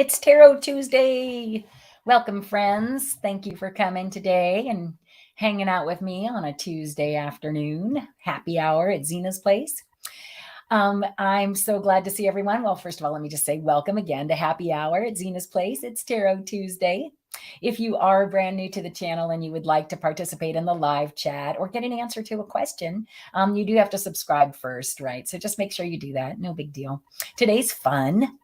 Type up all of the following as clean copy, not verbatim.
it's Tarot Tuesday. Welcome, friends. Thank you for coming today and hanging out with me on a Tuesday afternoon, happy hour at Zina's place. I'm so glad to see everyone. Well, first of all, let me just say welcome again to happy hour at Zina's place. It's Tarot Tuesday. If you are brand new to the channel and you would like to participate in the live chat or get an answer to a question, you do have to subscribe first, right? So just make sure you do that. No big deal. Today's fun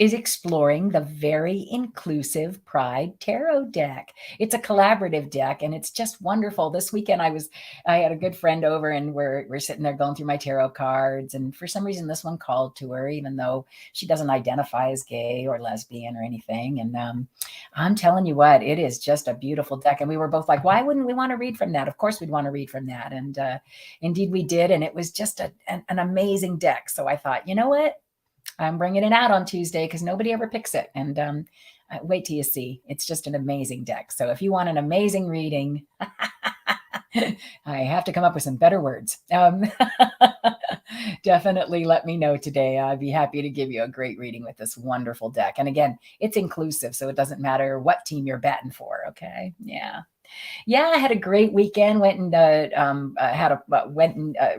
is exploring the very inclusive Pride Tarot deck. It's a collaborative deck and it's just wonderful. This weekend I had a good friend over and we're sitting there going through my tarot cards, and for some reason this one called to her, even though she doesn't identify as gay or lesbian or anything. And I'm telling you what, it is just a beautiful deck. And we were both like, why wouldn't we want to read from that? Of course we'd want to read from that. And indeed we did. And it was just an amazing deck. So I thought, you know what? I'm bringing it out on Tuesday because nobody ever picks it. And wait till you see. It's just an amazing deck. So if you want an amazing reading, I have to come up with some better words. Definitely let me know today. I'd be happy to give you a great reading with this wonderful deck. And again, it's inclusive, so it doesn't matter what team you're batting for. Okay. Yeah. Yeah, I had a great weekend. Went and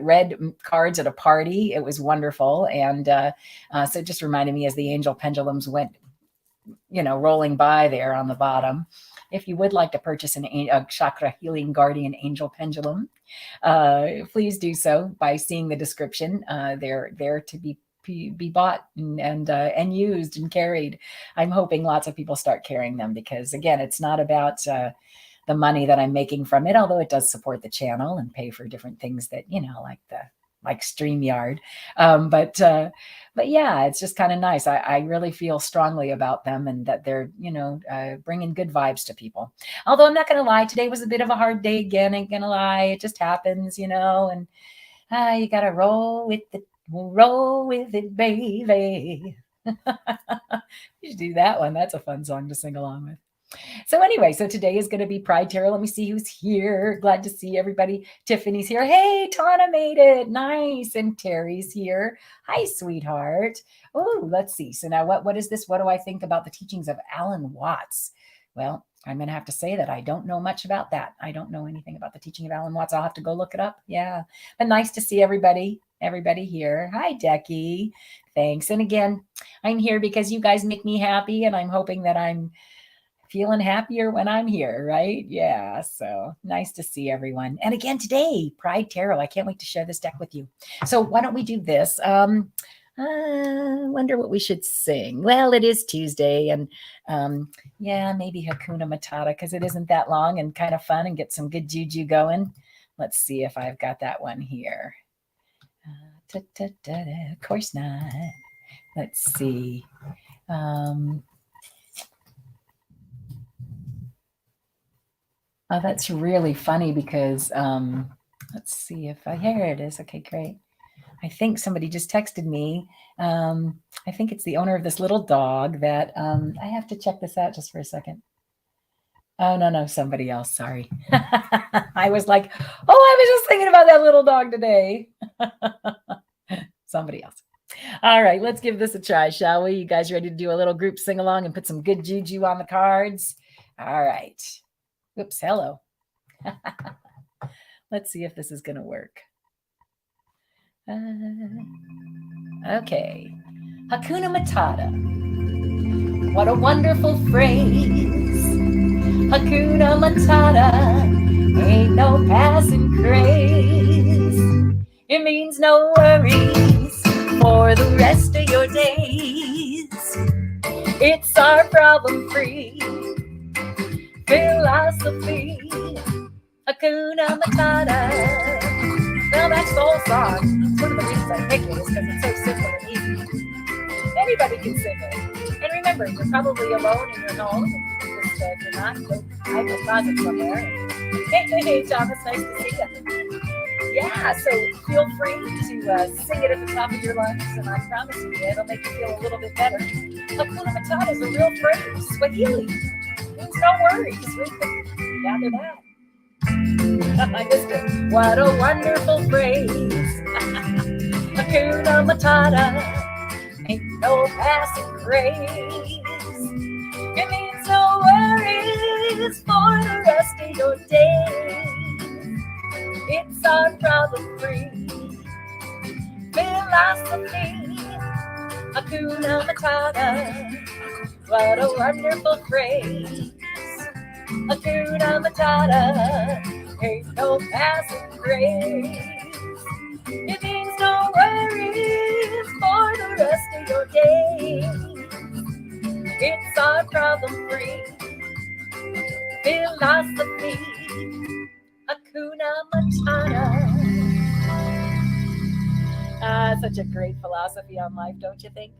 read cards at a party. It was wonderful, and so it just reminded me as the angel pendulums went, rolling by there on the bottom. If you would like to purchase a chakra healing guardian angel pendulum, please do so by seeing the description. They're there to be bought and used and carried. I'm hoping lots of people start carrying them because, again, it's not about the money that I'm making from it, although it does support the channel and pay for different things that, like StreamYard. But yeah, it's just kind of nice. I really feel strongly about them and that they're, bringing good vibes to people. Although I'm not going to lie, today was a bit of a hard day again. Ain't going to lie. It just happens, and you got to roll with it, baby. You should do that one. That's a fun song to sing along with. So anyway, so today is going to be Pride Tarot. Let me see who's here. Glad to see everybody. Tiffany's here. Hey, Tana made it. Nice. And Terry's here. Hi, sweetheart. Oh, let's see. So now what is this? What do I think about the teachings of Alan Watts? Well, I'm going to have to say that I don't know much about that. I don't know anything about the teaching of Alan Watts. I'll have to go look it up. Yeah. But nice to see everybody here. Hi, Decky. Thanks. And again, I'm here because you guys make me happy, and I'm hoping that I'm feeling happier when I'm here, right? Yeah, so nice to see everyone. And again, today, Pride Tarot. I can't wait to share this deck with you. So why don't we do this? I wonder what we should sing. Well, it is Tuesday, and yeah, maybe Hakuna Matata, because it isn't that long and kind of fun and get some good juju going. Let's see if I've got that one here. Of course not. Let's see. Oh, that's really funny because let's see if here it is. Okay, great. I think somebody just texted me. I think it's the owner of this little dog that I have to check this out just for a second. Oh, no, somebody else. Sorry. I was like, I was just thinking about that little dog today. Somebody else. All right, let's give this a try, shall we? You guys ready to do a little group sing along and put some good juju on the cards? All right. Oops, hello. Let's see if this is going to work. Okay. Hakuna Matata. What a wonderful phrase. Hakuna Matata. Ain't no passing craze. It means no worries for the rest of your days. It's our problem-free philosophy. Hakuna Matata. Well, that's the whole song. It's one of the reasons I picked it is because it's so simple and easy. Anybody can sing it. And remember, you're probably alone in your home. If you're not, go hide in a closet somewhere. Hey, Thomas, nice to see you. Yeah, so feel free to sing it at the top of your lungs, and I promise you, it'll make you feel a little bit better. Hakuna Matata is a real phrase. Swahili. Means no worries. We can gather that. I missed it. What a wonderful phrase. Hakuna Matata. Ain't no passing craze. It means no worries for the rest of your day. It's our problem-free philosophy. Hakuna Matata, what a wonderful phrase. Hakuna Matata, ain't no passing craze. It means no worries for the rest of your day. It's our problem-free philosophy. Hakuna Matata. Such a great philosophy on life, don't you think?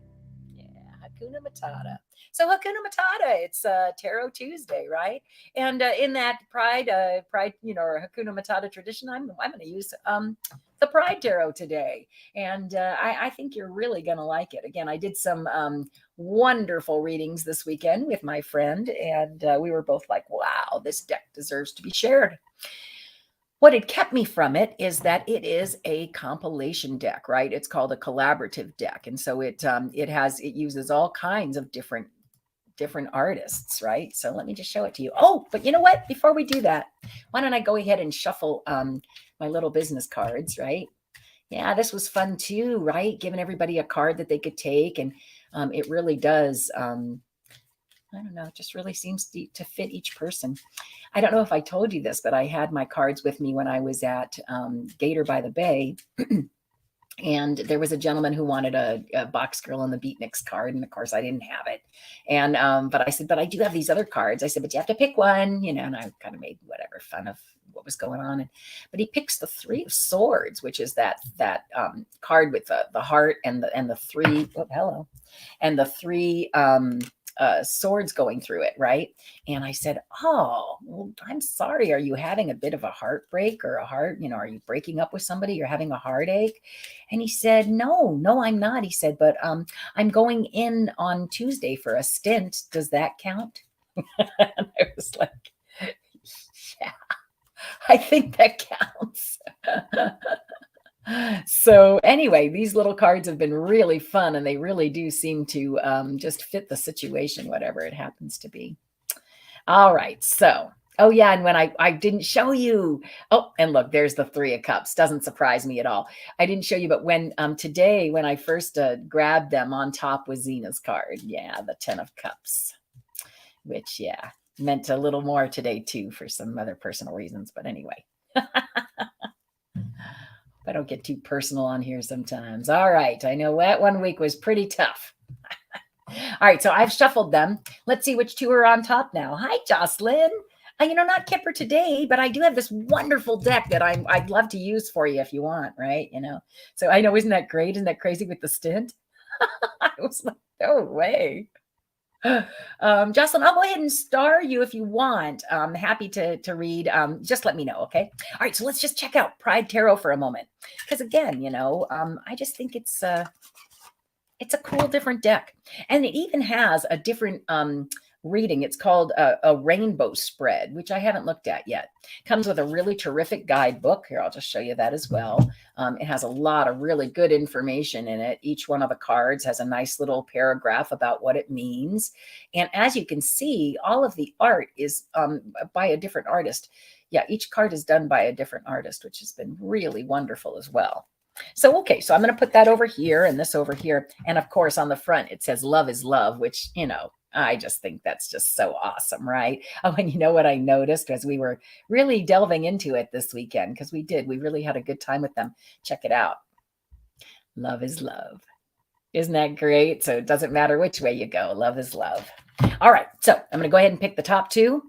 Yeah, Hakuna Matata. So Hakuna Matata, it's Tarot Tuesday, right? And in that Pride, or Hakuna Matata tradition, I'm going to use the Pride Tarot today, and I think you're really going to like it. Again, I did some wonderful readings this weekend with my friend, and we were both like, "Wow, this deck deserves to be shared." What had kept me from it is that it is a compilation deck, right? It's called a collaborative deck, and so it uses all kinds of different artists, right? So let me just show it to you. Oh, but you know what? Before we do that, why don't I go ahead and shuffle my little business cards, right? Yeah, this was fun too, right? Giving everybody a card that they could take, and it really does. I don't know, it just really seems to fit each person. I don't know if I told you this, but I had my cards with me when I was at Gator by the Bay. And there was a gentleman who wanted a Box Girl on the Beatniks card. And of course I didn't have it. And, but I said, but I do have these other cards. I said, but you have to pick one, and I kind of made whatever fun of what was going on. But he picks the Three of Swords, which is that card with the heart and the three, and the three, swords going through it, right? And I said, oh, well, I'm sorry. Are you having a bit of a heartbreak or are you breaking up with somebody? You're having a heartache? And he said, no, I'm not. He said, but I'm going in on Tuesday for a stint. Does that count? And I was like, yeah, I think that counts. So anyway, these little cards have been really fun, and they really do seem to just fit the situation, whatever it happens to be. All right. So, oh yeah. And when I didn't show you, oh, and look, there's the Three of Cups. Doesn't surprise me at all. I didn't show you, but when today, when I first grabbed them, on top was Zina's card. Yeah. The 10 of Cups, which, yeah, meant a little more today too, for some other personal reasons. But anyway. I don't get too personal on here sometimes. All right. I know that 1 week was pretty tough. All right. So I've shuffled them. Let's see which two are on top now. Hi, Jocelyn. Not Kipper today, but I do have this wonderful deck that I'd love to use for you if you want, right? So I know, isn't that great? Isn't that crazy with the stint? I was like, no way. Jocelyn, I'll go ahead and star you if you want. I'm happy to read. Just let me know, okay? All right, so let's just check out Pride Tarot for a moment, because again, I just think it's a cool, different deck, and it even has a different reading. It's called a rainbow spread, which I haven't looked at yet. Comes with a really terrific guidebook. Here, I'll just show you that as well. It has a lot of really good information in it. Each one of the cards has a nice little paragraph about what it means. And as you can see, all of the art is by a different artist. Yeah, each card is done by a different artist, which has been really wonderful as well. So, okay, so I'm going to put that over here and this over here. And of course, on the front, it says love is love, which, I just think that's just so awesome, right? Oh, and you know what I noticed as we were really delving into it this weekend, because we really had a good time with them. Check it out. Love is love. Isn't that great? So it doesn't matter which way you go. Love is love. All right. So I'm going to go ahead and pick the top two.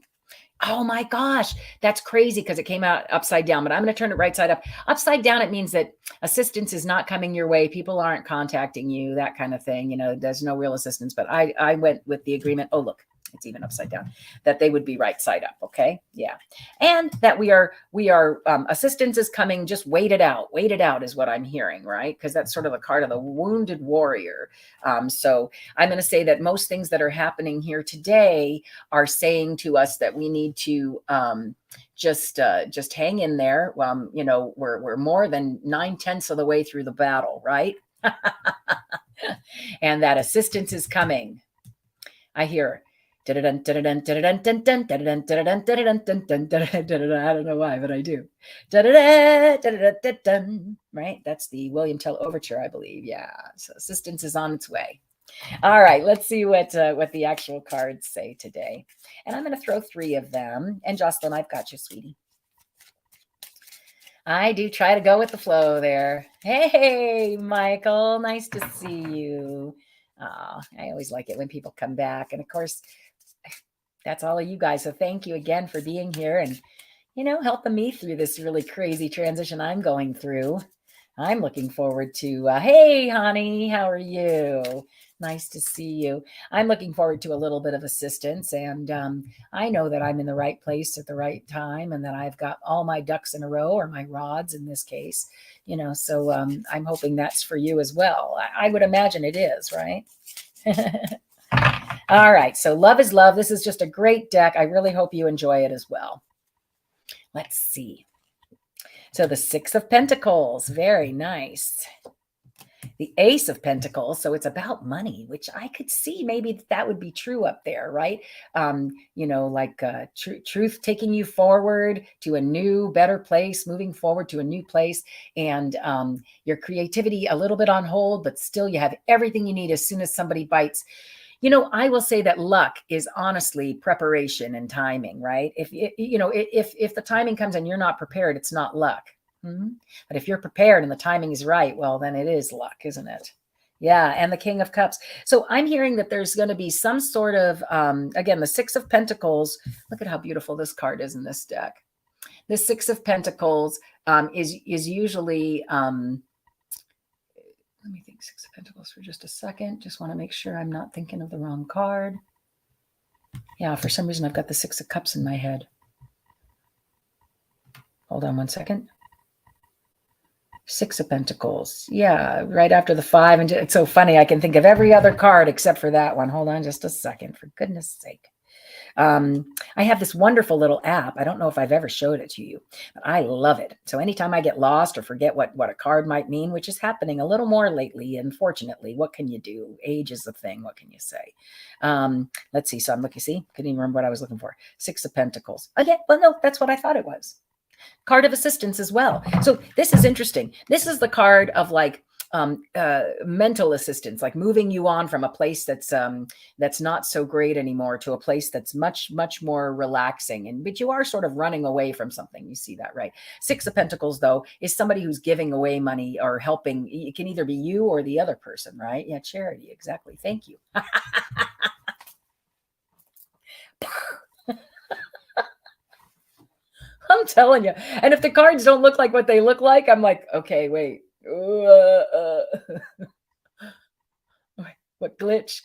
Oh my gosh, that's crazy because it came out upside down, but I'm going to turn it right side up. Upside down, it means that assistance is not coming your way. People aren't contacting you, that kind of thing. There's no real assistance, but I went with the agreement. Oh, look, it's even upside down, that they would be right side up. Okay. Yeah. And that we are assistance is coming. Just wait it out is what I'm hearing. Right. Cause that's sort of the card of the wounded warrior. So I'm going to say that most things that are happening here today are saying to us that we need to, just hang in there. We're more than 9/10 of the way through the battle. Right. And that assistance is coming. I hear I don't know why, but I do. Right? That's the William Tell Overture, I believe. Yeah. So assistance is on its way. All right, let's see what the actual cards say today. And I'm going to throw 3 of them. And Jocelyn, I've got you, sweetie. I do try to go with the flow there. Hey, Michael, nice to see you. Oh, I always like it when people come back. And of course, that's all of you guys. So thank you again for being here and, helping me through this really crazy transition I'm going through. I'm looking forward to, hey, honey, how are you? Nice to see you. I'm looking forward to a little bit of assistance. And I know that I'm in the right place at the right time and that I've got all my ducks in a row, or my rods in this case, so I'm hoping that's for you as well. I would imagine it is, right? All right. So love is love. This is just a great deck. I really hope you enjoy it as well. Let's see. So the 6 of Pentacles, very nice. The Ace of Pentacles, so it's about money, which I could see maybe that would be true up there, right? Truth taking you forward to a new, better place, moving forward to a new place, and your creativity a little bit on hold, but still you have everything you need as soon as somebody bites. I will say that luck is honestly preparation and timing, right? If the timing comes and you're not prepared, it's not luck. But if you're prepared and the timing is right, well, then it is luck, isn't it? Yeah. And the King of Cups. So I'm hearing that there's going to be some sort of, again, the 6 of Pentacles. Look at how beautiful this card is in this deck. The 6 of Pentacles is usually, let me think 6 of Pentacles for just a second. Just want to make sure I'm not thinking of the wrong card. Yeah, for some reason I've got the 6 of Cups in my head. Hold on one second. 6 of Pentacles. Yeah, right after the 5. And it's so funny. I can think of every other card except for that one. Hold on just a second, for goodness sake. I have this wonderful little app. I don't know if I've ever showed it to you, but I love it. So anytime I get lost or forget what a card might mean, which is happening a little more lately, unfortunately, what can you do? Age is the thing. What can you say? Let's see. So I'm looking, couldn't even remember what I was looking for. 6 of Pentacles. Okay. Well, no, that's what I thought it was. Card of assistance as well. So this is interesting. This is the card of like mental assistance, like moving you on from a place that's not so great anymore to a place that's much, much more relaxing. But you are sort of running away from something. You see that, right? 6 of Pentacles, though, is somebody who's giving away money or helping. It can either be you or the other person, right? Yeah, charity. Exactly. Thank you. I'm telling you. And if the cards don't look like what they look like, I'm like, okay, wait. What glitch?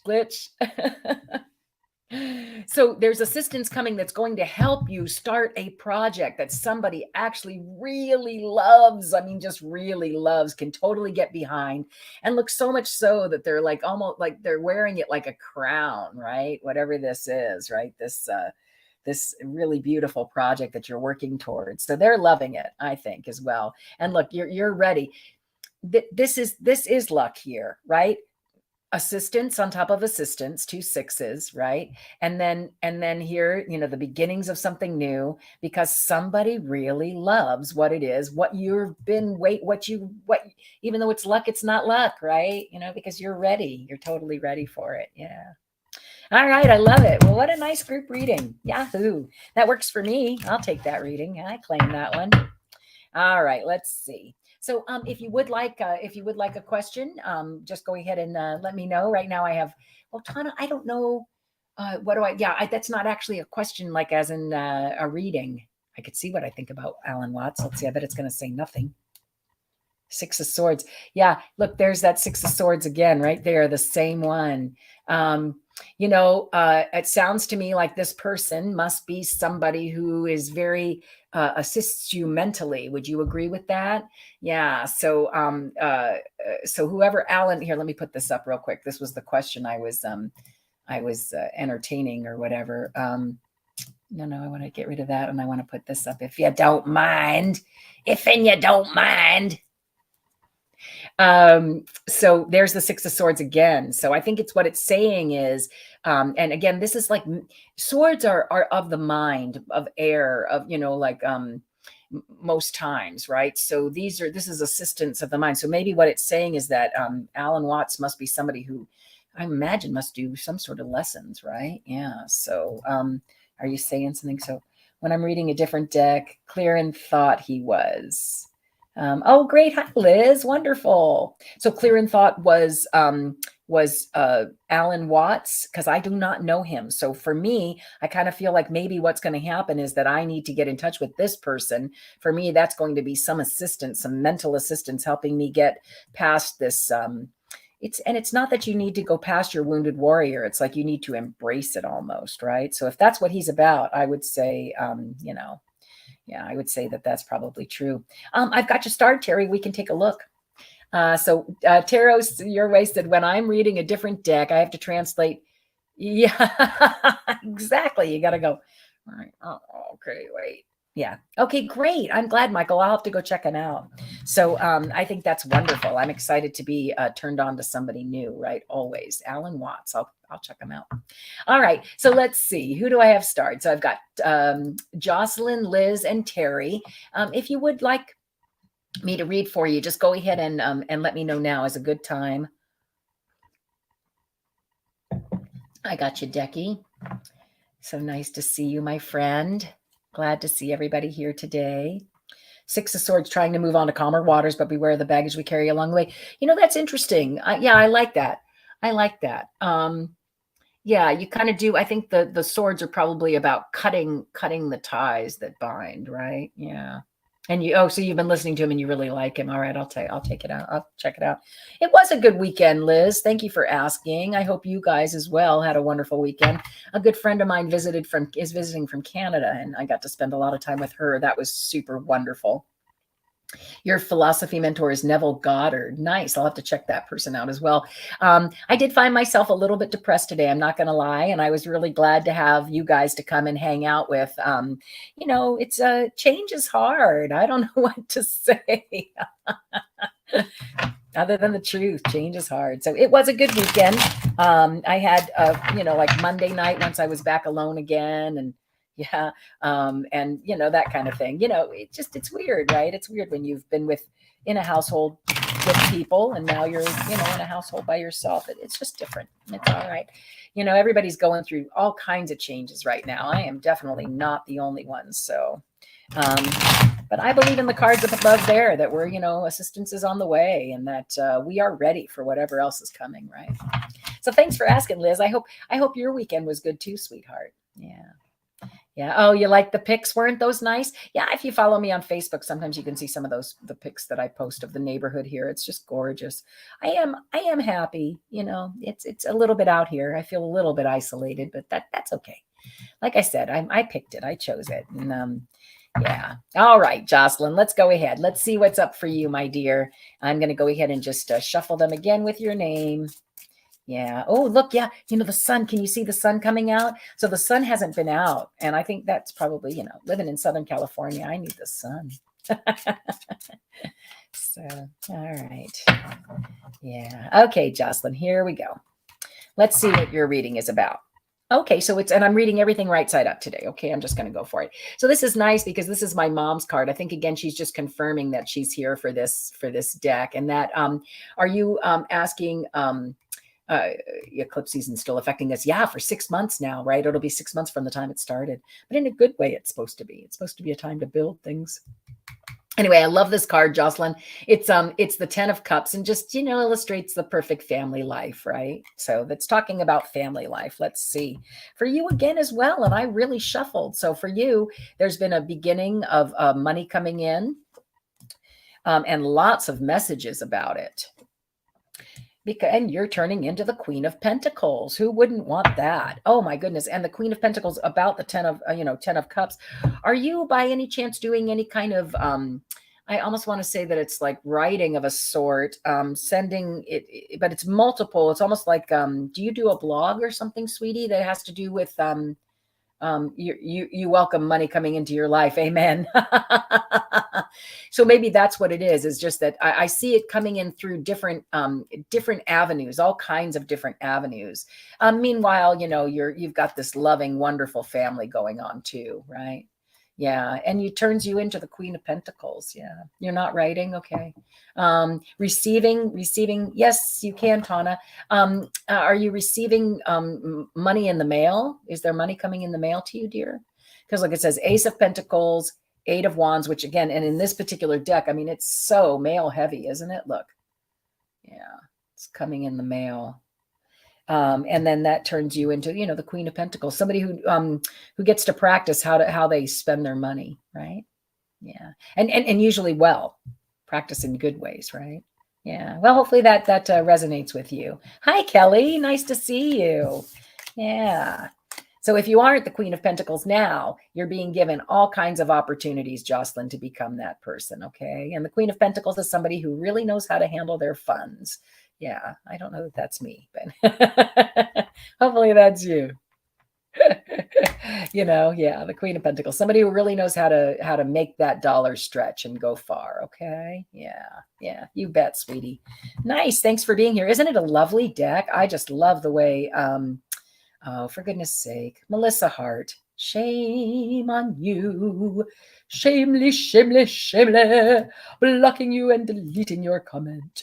So there's assistance coming that's going to help you start a project that somebody actually really loves. I mean, just really loves, can totally get behind, and look so much so that they're like almost like they're wearing it like a crown, right? Whatever this is, right? This really beautiful project that you're working towards. So they're loving it, I think, as well. And look, you're ready. This is luck here, right? Assistance on top of assistance, 2 6s, right? And then here, the beginnings of something new, because somebody really loves what it is, what you've been even though it's luck, it's not luck, right? Because you're ready. You're totally ready for it. Yeah. All right. I love it. Well, what a nice group reading. Yahoo. That works for me. I'll take that reading. I claim that one. All right. Let's see. So if you would like a question, just go ahead and let me know. Right now I have, well, Tana, I don't know. That's not actually a question, like as in a reading. I could see what I think about Alan Watts. Let's see. I bet it's going to say nothing. 6 of Swords. Yeah. Look, there's that 6 of Swords again, right there. The same one. It sounds to me like this person must be somebody who is very assists you mentally. Would you agree with that? Yeah. So whoever Alan here, let me put this up real quick. This was the question I was entertaining or whatever. No, I want to get rid of that, and I want to put this up if you don't mind. So there's the Six of Swords again. So I think it's what it's saying is, and again, this is like swords are of the mind, of air, of, like, most times, right? So this is assistance of the mind. So maybe what it's saying is that Alan Watts must be somebody who I imagine must do some sort of lessons, right? Yeah. So are you saying something? So when I'm reading a different deck, clear in thought he was. Oh, great. Hi, Liz. Wonderful. So clear in thought was Alan Watts, because I do not know him. So for me, I kind of feel like maybe what's going to happen is that I need to get in touch with this person. For me, that's going to be some assistance, some mental assistance, helping me get past this. It's not that you need to go past your wounded warrior. It's like you need to embrace it almost, right? So if that's what he's about, I would say, yeah, I would say that that's probably true. I've got you started, Terry. We can take a look. Tarot Your Way said, when I'm reading a different deck, I have to translate. Yeah, exactly. You got to go. All right. Oh, okay. Wait. Yeah. Okay, great. I'm glad, Michael. I'll have to go check it out. So I think that's wonderful. I'm excited to be turned on to somebody new, right? Always. Alan Watts. I'll check him out. All right. So let's see. Who do I have started? So I've got Jocelyn, Liz, and Terry. If you would like me to read for you, just go ahead and let me know now is a good time. I got you, Decky. So nice to see you, my friend. Glad to see everybody here today. Six of Swords, trying to move on to calmer waters, but beware of the baggage we carry along the way. That's interesting. Yeah, I like that. I like that. Yeah, you kind of do. I think the swords are probably about cutting the ties that bind, right? Yeah. And so you've been listening to him and you really like him. All right, I'll take it out. I'll check it out. It was a good weekend, Liz. Thank you for asking. I hope you guys as well had a wonderful weekend. A good friend of mine is visiting from Canada, and I got to spend a lot of time with her. That was super wonderful. Your philosophy mentor is Neville Goddard. Nice. I'll have to check that person out as well. I did find myself a little bit depressed today. I'm not going to lie. And I was really glad to have you guys to come and hang out with. It's change is hard. I don't know what to say. Other than the truth, change is hard. So it was a good weekend. I had, like Monday night once I was back alone again, and yeah. And that kind of thing, it's weird, right? It's weird when you've been in a household with people and now you're, in a household by yourself. It's just different. It's all right. Everybody's going through all kinds of changes right now. I am definitely not the only one. So, but I believe in the cards up above there that we're, assistance is on the way and that we are ready for whatever else is coming. Right. So thanks for asking, Liz. I hope your weekend was good too, sweetheart. Yeah. Yeah. Oh, you like the pics? Weren't those nice? Yeah. If you follow me on Facebook, sometimes you can see some of the pics that I post of the neighborhood here. It's just gorgeous. I am happy. It's a little bit out here. I feel a little bit isolated, but that's okay. Like I said, I picked it. I chose it. And yeah. All right, Jocelyn, let's go ahead. Let's see what's up for you, my dear. I'm going to go ahead and just shuffle them again with your name. Yeah. Oh, look. Yeah. The sun. Can you see the sun coming out? So the sun hasn't been out. And I think that's probably, living in Southern California, I need the sun. So, all right. Yeah. Okay, Jocelyn, here we go. Let's see what your reading is about. Okay, so and I'm reading everything right side up today. Okay, I'm just going to go for it. So this is nice because this is my mom's card. I think, again, she's just confirming that she's here for this deck. And that, are you asking, eclipse season still affecting us? Yeah, for 6 months now, right? It'll be 6 months from the time it started, but in a good way. It's supposed to be a time to build things. Anyway, I love this card, Jocelyn. It's the 10 of Cups and just, illustrates the perfect family life, right? So that's talking about family life. Let's see for you again as well. And I really shuffled. So for you, there's been a beginning of money coming in, and lots of messages about it. And you're turning into the Queen of Pentacles. Who wouldn't want that? Oh my goodness. And the Queen of Pentacles about the 10 of Cups. Are you by any chance doing any kind of, I almost want to say that it's like writing of a sort, sending it, but it's multiple. It's almost like, do you do a blog or something, sweetie, that has to do with, you welcome money coming into your life. Amen. So maybe that's what it is just that I see it coming in through different avenues, all kinds of different avenues. Meanwhile, you've got this loving, wonderful family going on too, right? Yeah. And it turns you into the Queen of Pentacles. Yeah. You're not writing. Okay. Receiving. Yes, you can, Tana. Are you receiving money in the mail? Is there money coming in the mail to you, dear? Because like it says, Ace of Pentacles, Eight of Wands, which again, and in this particular deck, I mean, it's so mail heavy, isn't it? Look. Yeah. It's coming in the mail. And then that turns you into, the Queen of Pentacles, somebody who gets to practice how they spend their money, right? Yeah, and usually practice in good ways, right? Yeah. Well, hopefully that resonates with you. Hi, Kelly. Nice to see you. Yeah. So if you aren't the Queen of Pentacles now, you're being given all kinds of opportunities, Jocelyn, to become that person. Okay. And the Queen of Pentacles is somebody who really knows how to handle their funds. Yeah, I don't know that that's me, but hopefully that's you. Yeah, the Queen of Pentacles, somebody who really knows how to make that dollar stretch and go far. Okay. Yeah, you bet, sweetie. Nice. Thanks for being here. Isn't it a lovely deck? I just love the way, oh, for goodness sake, Melissa Hart, shame on you. Shamely, blocking you and deleting your comment.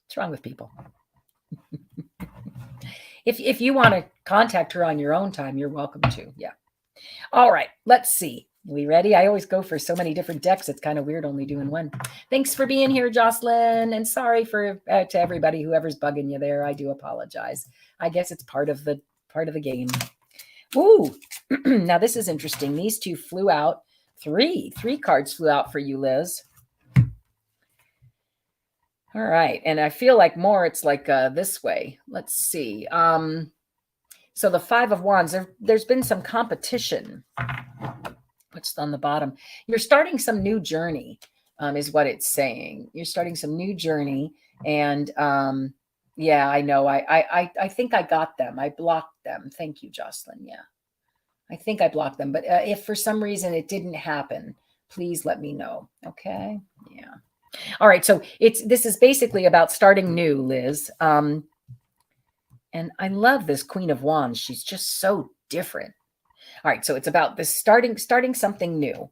What's wrong with people? If you want to contact her on your own time, you're welcome to. Yeah. All right. Let's see. We ready? I always go for so many different decks. It's kind of weird only doing one. Thanks for being here, Jocelyn. And sorry for to everybody, whoever's bugging you there. I do apologize. I guess it's part of the game. Ooh. Now this is interesting. These two flew out. Three cards flew out for you, Liz. All right. And I feel like more, it's like this way. Let's see. So the Five of Wands, there's been some competition. What's on the bottom? You're starting some new journey, is what it's saying. You're starting some new journey. And yeah, I know. I think I got them. I blocked them. Thank you, Jocelyn. Yeah. I think I blocked them. But if for some reason it didn't happen, please let me know. Okay. Yeah. All right, so this is basically about starting new, Liz. And I love this Queen of Wands. She's just so different. All right, so it's about this starting something new.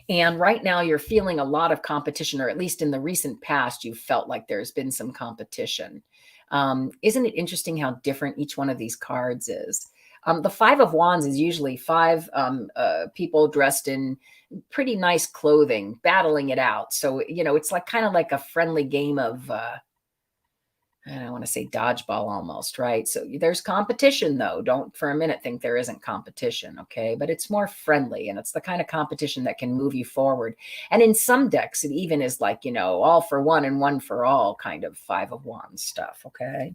And right now you're feeling a lot of competition, or at least in the recent past, you felt like there's been some competition. Isn't it interesting how different each one of these cards is? The Five of Wands is usually five people dressed in pretty nice clothing, battling it out. So, it's like kind of like a friendly game of, I don't want to say dodgeball almost, right? So there's competition though. Don't for a minute think there isn't competition, okay? But it's more friendly, and it's the kind of competition that can move you forward. And in some decks, it even is like, all for one and one for all kind of Five of Wands stuff, okay?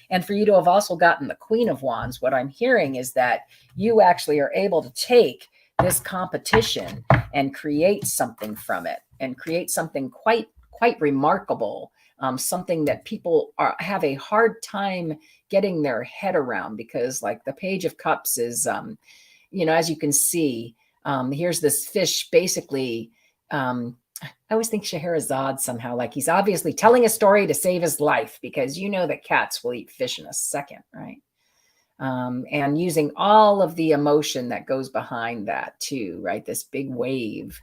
And for you to have also gotten the Queen of Wands, what I'm hearing is that you actually are able to take this competition and create something from it, and create something quite remarkable, something that people have a hard time getting their head around, because like the Page of Cups is, as you can see, here's this fish basically, I always think Scheherazade somehow, like he's obviously telling a story to save his life, because that cats will eat fish in a second, right? And using all of the emotion that goes behind that too, right? This big wave.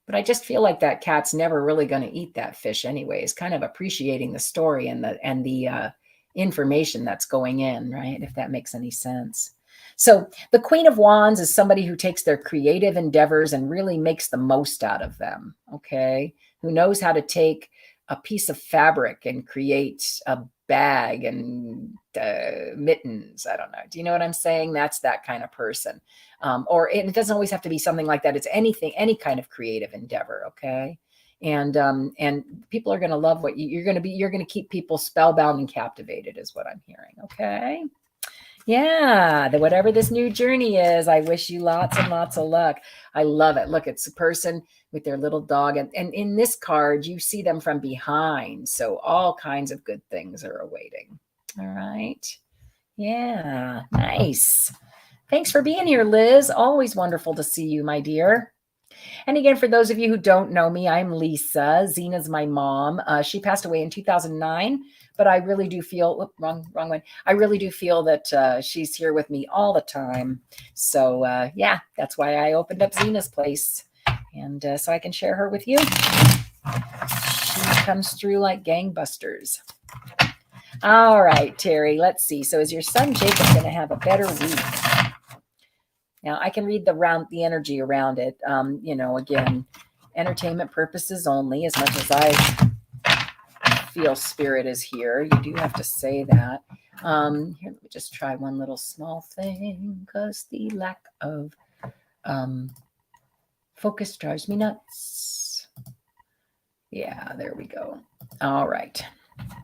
But I just feel like that cat's never really going to eat that fish anyways, kind of appreciating the story and the information that's going in, right? If that makes any sense. So the Queen of Wands is somebody who takes their creative endeavors and really makes the most out of them, okay? Who knows how to take a piece of fabric and create a bag and mittens. I don't know. Do you know what I'm saying? That's that kind of person. Or it doesn't always have to be something like that. It's anything, any kind of creative endeavor, okay? And people are going to love what you're going to keep people spellbound and captivated is what I'm hearing, okay? Yeah, whatever this new journey is, I wish you lots and lots of luck. I love it. Look, it's a person with their little dog. And in this card, you see them from behind. So all kinds of good things are awaiting. All right. Yeah, nice. Thanks for being here, Liz. Always wonderful to see you, my dear. And again, for those of you who don't know me, I'm Lisa. Zina's my mom. She passed away in 2009, but I really do feel, wrong one. I really do feel that she's here with me all the time. So yeah, that's why I opened up Zina's place. And so I can share her with you. She comes through like gangbusters. All right, Terry, let's see. So is your son Jacob going to have a better week? Now I can read the energy around it. Again, entertainment purposes only, as much as I feel spirit is here. You do have to say that. Here, let me just try one little small thing, because the lack of focus drives me nuts. Yeah, there we go. All right.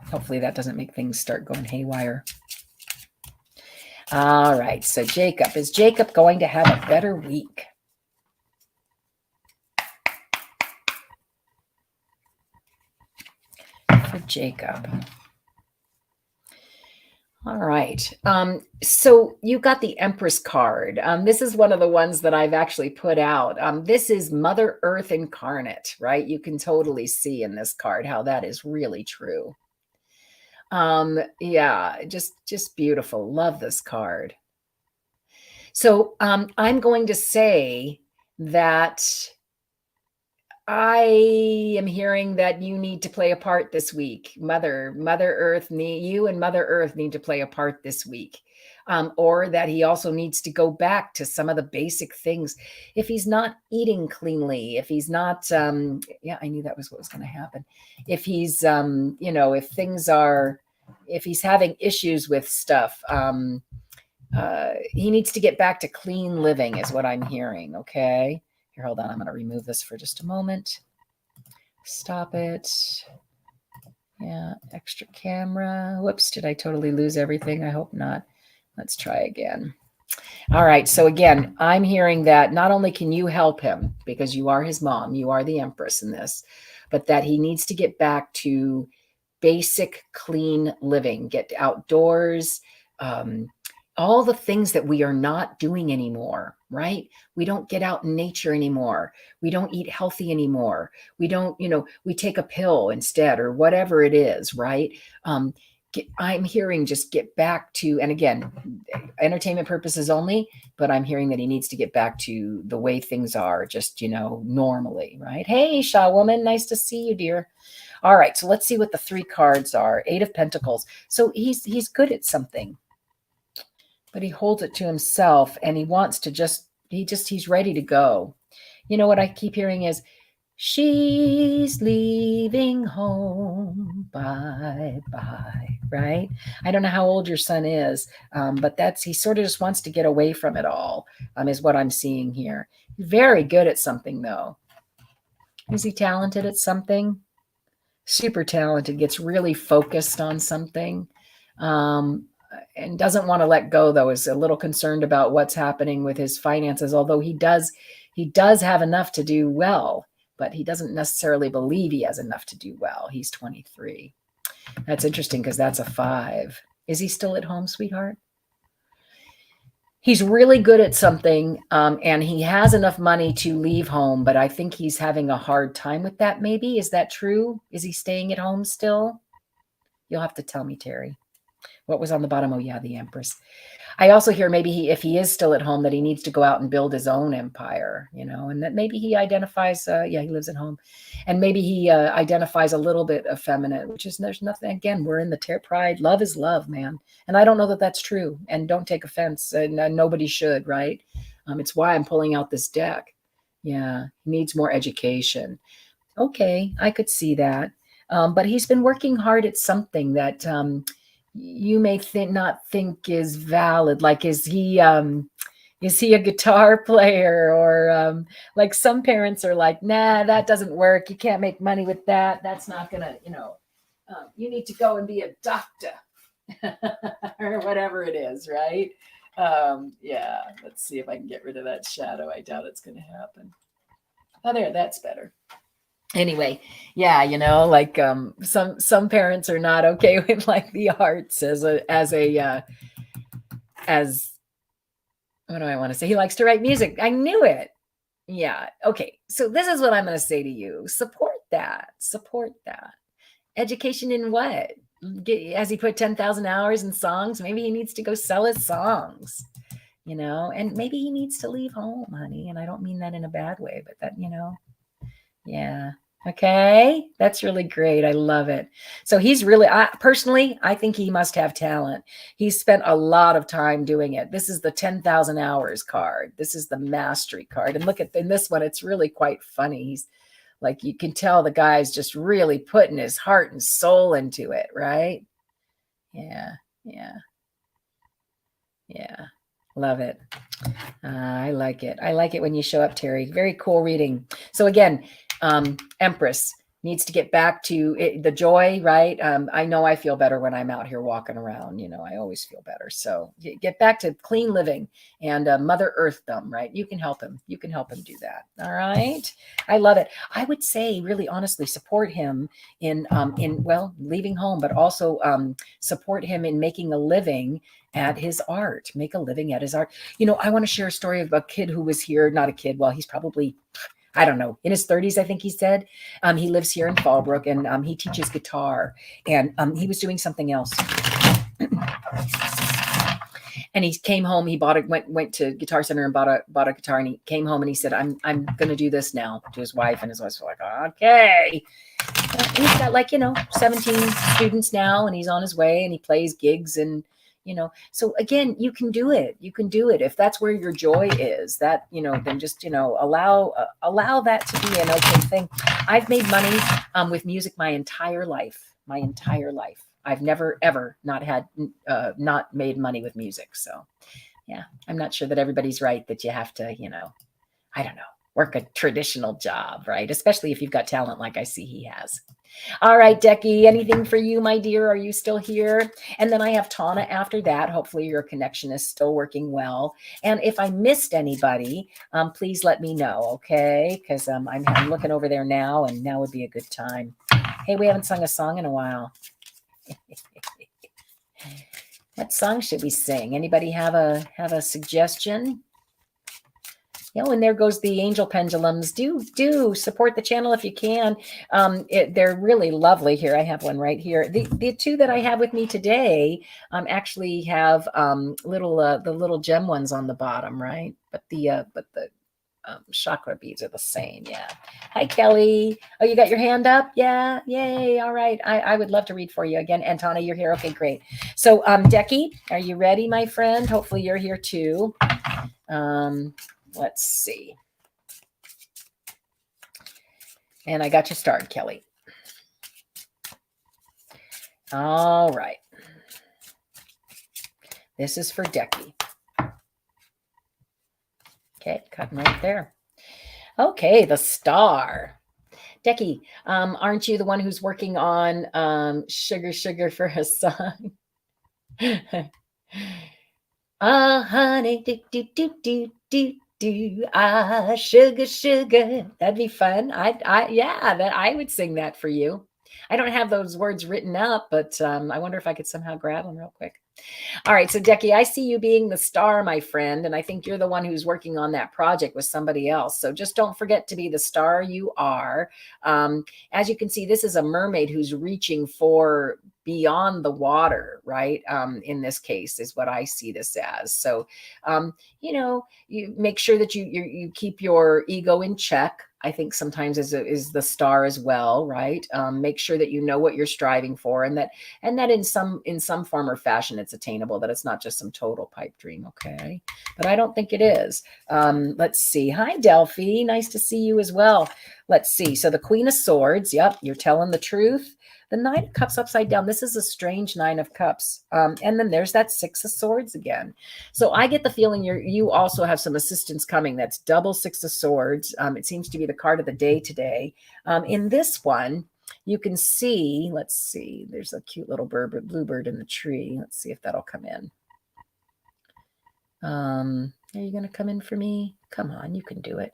Hopefully that doesn't make things start going haywire. All right, so Jacob, is Jacob going to have a better week? For Jacob. All right. So you got the Empress card. This is one of the ones that I've actually put out. This is Mother Earth incarnate, right? You can totally see in this card how that is really true. Yeah, just beautiful. Love this card. So I'm going to say that I am hearing that you need to play a part this week. Mother Earth, you and Mother Earth need to play a part this week. Or that he also needs to go back to some of the basic things. If he's not eating cleanly, if he's not, yeah, I knew that was what was going to happen. If he's, if he's having issues with stuff, he needs to get back to clean living is what I'm hearing. Okay. Here, hold on. I'm going to remove this for just a moment. Stop it. Yeah. Extra camera. Whoops. Did I totally lose everything? I hope not. Let's try again. All right. So again, I'm hearing that not only can you help him because you are his mom, you are the Empress in this, but that he needs to get back to basic clean living, get outdoors, all the things that we are not doing anymore, right? We don't get out in nature anymore. We don't eat healthy anymore. We don't, we take a pill instead or whatever it is, right? I'm hearing just get back to, and again, entertainment purposes only, but I'm hearing that he needs to get back to the way things are just, normally, right? Hey, Shaw woman, nice to see you, dear. All right, so let's see what the 3 cards are. 8 of Pentacles. So he's good at something, but he holds it to himself and he wants to he's ready to go. You know what I keep hearing is, she's leaving home, bye, right? I don't know how old your son is, but he sort of just wants to get away from it all, is what I'm seeing here. Very good at something, though. Is he talented at something? Super talented, gets really focused on something, and doesn't want to let go, though, is a little concerned about what's happening with his finances, although he does have enough to do well, but he doesn't necessarily believe he has enough to do well. He's 23. That's interesting because that's a 5. Is he still at home, sweetheart? He's really good at something, and he has enough money to leave home, but I think he's having a hard time with that, maybe. Is that true? Is he staying at home still? You'll have to tell me, Terry. What was on the bottom? Oh, yeah, the Empress. I also hear maybe if he is still at home, that he needs to go out and build his own empire, and that maybe he identifies, he lives at home, and maybe he identifies a little bit effeminate, which is, there's nothing, again, we're in the pride. Love is love, man. And I don't know that that's true, and don't take offense, and nobody should, right? It's why I'm pulling out this deck. Yeah, he needs more education. Okay, I could see that. But he's been working hard at something that, you may not think is valid. Like, is he a guitar player? Or like some parents are like, nah, that doesn't work. You can't make money with that. That's not gonna, you need to go and be a doctor or whatever it is, right? Yeah, let's see if I can get rid of that shadow. I doubt it's gonna happen. Oh, there, that's better. Anyway, yeah, like some parents are not okay with like the arts as what do I want to say? He likes to write music. I knew it. Yeah. Okay. So this is what I'm going to say to you. Support that. Support that. Education in what? Has he put 10,000 hours in songs? Maybe he needs to go sell his songs, and maybe he needs to leave home, honey. And I don't mean that in a bad way, but that, yeah. Okay. That's really great. I love it. So he's really, personally, I think he must have talent. He's spent a lot of time doing it. This is the 10,000 hours card. This is the mastery card. And look at in this one, it's really quite funny. He's like, you can tell the guy's just really putting his heart and soul into it, right? Yeah. Yeah. Yeah. Love it. I like it. I like it when you show up, Terry. Very cool reading. So again, Empress needs to get back to the joy, right? I know I feel better when I'm out here walking around. I always feel better. So get back to clean living and Mother Earthdom, right? You can help him. You can help him do that. All right. I love it. I would say, really honestly, support him in leaving home, but also support him in making a living at his art. Make a living at his art. I want to share a story of a kid who was here. Not a kid. Well, he's probably, I don't know, in his 30s, I think he said. He lives here in Fallbrook, and he teaches guitar. And he was doing something else. And he came home. He went to Guitar Center and bought a guitar. And he came home and he said, "I'm going to do this now," to his wife. And his wife's like, "Okay." And he's got 17 students now, and he's on his way, and he plays gigs and. So again, you can do it. You can do it. If that's where your joy is, that, then just, allow that to be an okay thing. I've made money with music my entire life. I've never, ever not made money with music. So yeah, I'm not sure that everybody's right that you have to, I don't know, work a traditional job, right? Especially if you've got talent like I see he has. All right, Decky, anything for you, my dear? Are you still here? And then I have Tana after that. Hopefully your connection is still working well. And if I missed anybody, please let me know, okay? Because I'm looking over there now, and now would be a good time. Hey, we haven't sung a song in a while. What song should we sing? Anybody have a suggestion? And there goes the angel pendulums. Do support the channel if you can. They're really lovely here. I have one right here. The two that I have with me today actually have the little gem ones on the bottom, right? But the chakra beads are the same. Yeah. Hi, Kelly. Oh, you got your hand up? Yeah. Yay. All right. I would love to read for you again. And Tana, you're here. Okay, great. So Decky, are you ready, my friend? Hopefully you're here too. Let's see. And I got you started, Kelly. All right. This is for Decky. Okay, cutting right there. Okay, the star. Decky, aren't you the one who's working on Sugar for a song? Honey, sugar. That'd be fun. I would sing that for you. I don't have those words written up, but I wonder if I could somehow grab them real quick. All right, so Decky, I see you being the star, my friend, and I think you're the one who's working on that project with somebody else. So just don't forget to be the star you are. As you can see, this is a mermaid who's reaching for beyond the water, right? In this case is what I see this as. So, you make sure that you keep your ego in check. I think sometimes is the star as well, right? Make sure that you know what you're striving for, and that in some form or fashion it's attainable, that it's not just some total pipe dream, okay? But I don't think it is. Let's see. Hi, Delphi. Nice to see you as well. Let's see. So the Queen of Swords. Yep, you're telling the truth. The Nine of Cups upside down. This is a strange Nine of Cups. And then there's that Six of Swords again. So I get the feeling you also have some assistance coming. That's double Six of Swords. It seems to be the card of the day today. In this one, you can see, let's see, there's a cute little bluebird in the tree. Let's see if that'll come in. Are you going to come in for me? Come on, you can do it.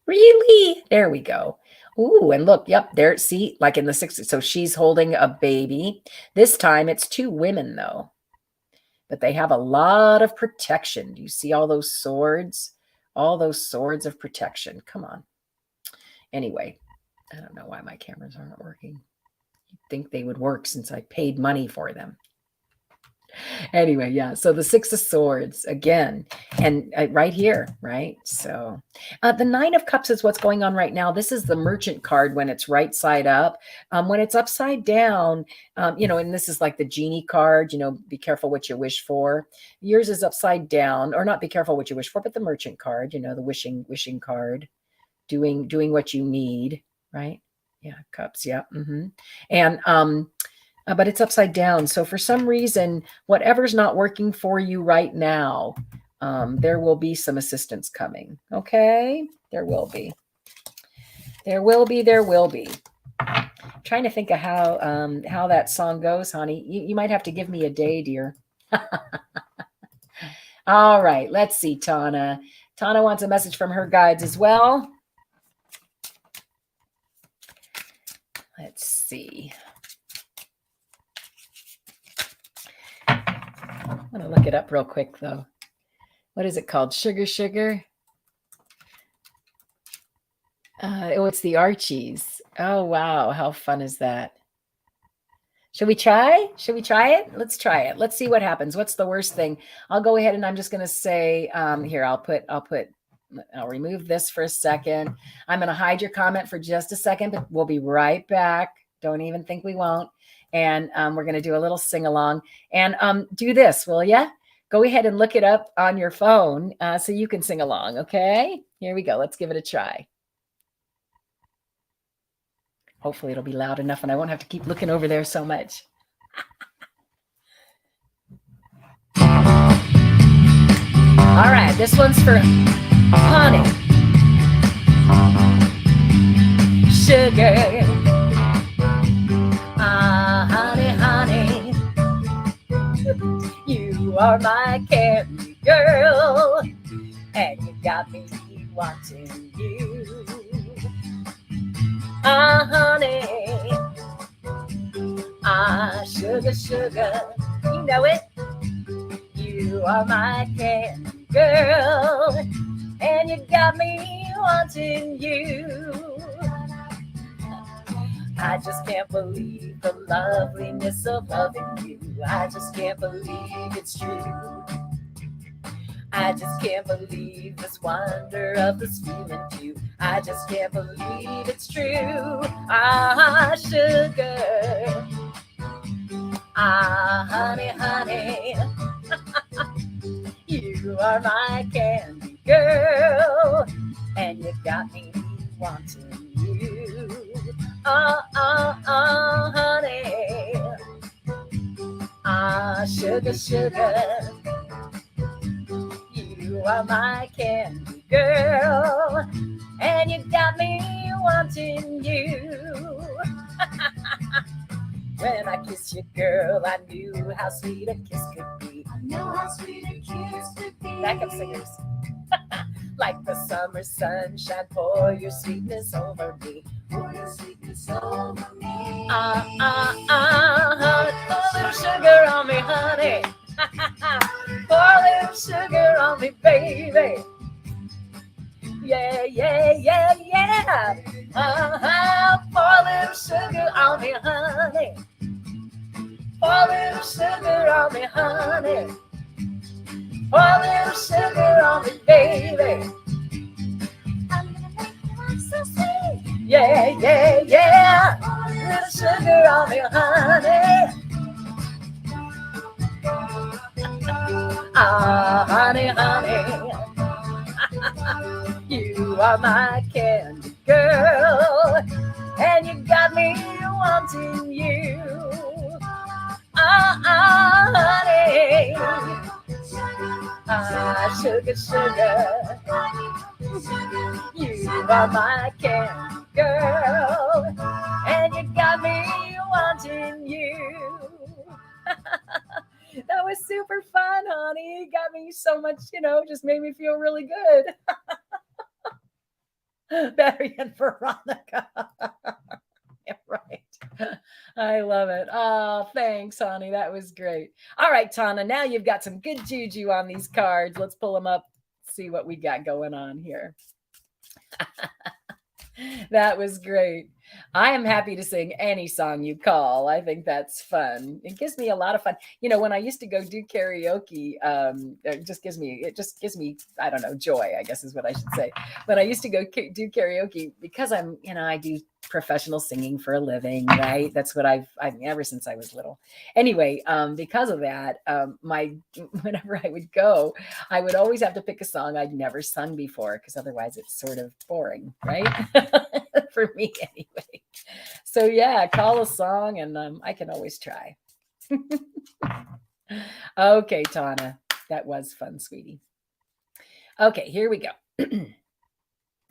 Really? There we go. Ooh, and look, yep, there, see, like in the 60s. So she's holding a baby. This time it's two women, though. But they have a lot of protection. Do you see all those swords? All those swords of protection. Come on. Anyway, I don't know why my cameras aren't working. You'd think they would work since I paid money for them. Anyway, yeah. So the Six of Swords again, and right here, right? So the Nine of Cups is what's going on right now. This is the Merchant card when it's right side up. When it's upside down, and this is like the Genie card, be careful what you wish for. Yours is upside down, or not be careful what you wish for, but the Merchant card, the wishing card, doing what you need, right? Yeah, cups, yeah. And but it's upside down. So for some reason, whatever's not working for you right now, there will be some assistance coming. Okay? There will be. There will be. I'm trying to think of how that song goes, honey. You might have to give me a day, dear. All right. Let's see, Tana. Tana wants a message from her guides as well. Let's see. I'm going to look it up real quick, though. What is it called? Sugar? It's the Archies. Oh, wow. How fun is that? Should we try? It? Let's try it. Let's see what happens. What's the worst thing? I'll go ahead and I'm just going to say, here, I'll remove this for a second. I'm going to hide your comment for just a second, but we'll be right back. Don't even think we won't. And we're going to do a little sing-along. And do this, will ya? Go ahead and look it up on your phone so you can sing along, okay? Here we go. Let's give it a try. Hopefully it'll be loud enough and I won't have to keep looking over there so much. All right, this one's for honey. Sugar. Honey. You are my candy girl, and you got me wanting you. Honey. Sugar. You know it. You are my candy girl, and you got me wanting you. I just can't believe the loveliness of loving you. I just can't believe it's true. I just can't believe this wonder of this feeling too. I just can't believe it's true. Sugar. Honey. You are my candy girl, and you got me wanting you. Honey. Sugar. You are my candy girl, and you got me wanting you. When I kissed you, girl, I knew how sweet a kiss could be. I know how sweet a kiss could be. Backup singers. Like the summer sunshine, pour your sweetness over me. Pour your sweetness over me. Pour a little sugar on me, honey. Pour a little sugar on me, baby. Yeah. Pour a little sugar on me, honey. Pour a little sugar on me, honey. Pour a little sugar on me, baby. I'm gonna make you look so sweet. Yeah. Pour a little sugar on me, honey. Honey. You are my candy girl, and you got me wanting you. Honey. Sugar. You are my candy girl, and you got me wanting you. That was super fun, honey. It got me so much, just made me feel really good. Better than Veronica. Yeah, right. I love it. Oh, thanks, honey. That was great. All right, Tana, now you've got some good juju on these cards. Let's pull them up see what we got going on here. That was great. I am happy to sing any song you call. I think that's fun. It gives me a lot of fun. You know, when I used to go do karaoke, it just gives me, I don't know, joy, I guess is what I should say. When I used to go do karaoke, because I do professional singing for a living, right? That's what I've ever since I was little. Anyway, because of that, whenever I would go, I would always have to pick a song I'd never sung before, because otherwise it's sort of boring, right? For me anyway. So yeah, call a song and I can always try. Okay, Tana, that was fun, sweetie. Okay, here we go.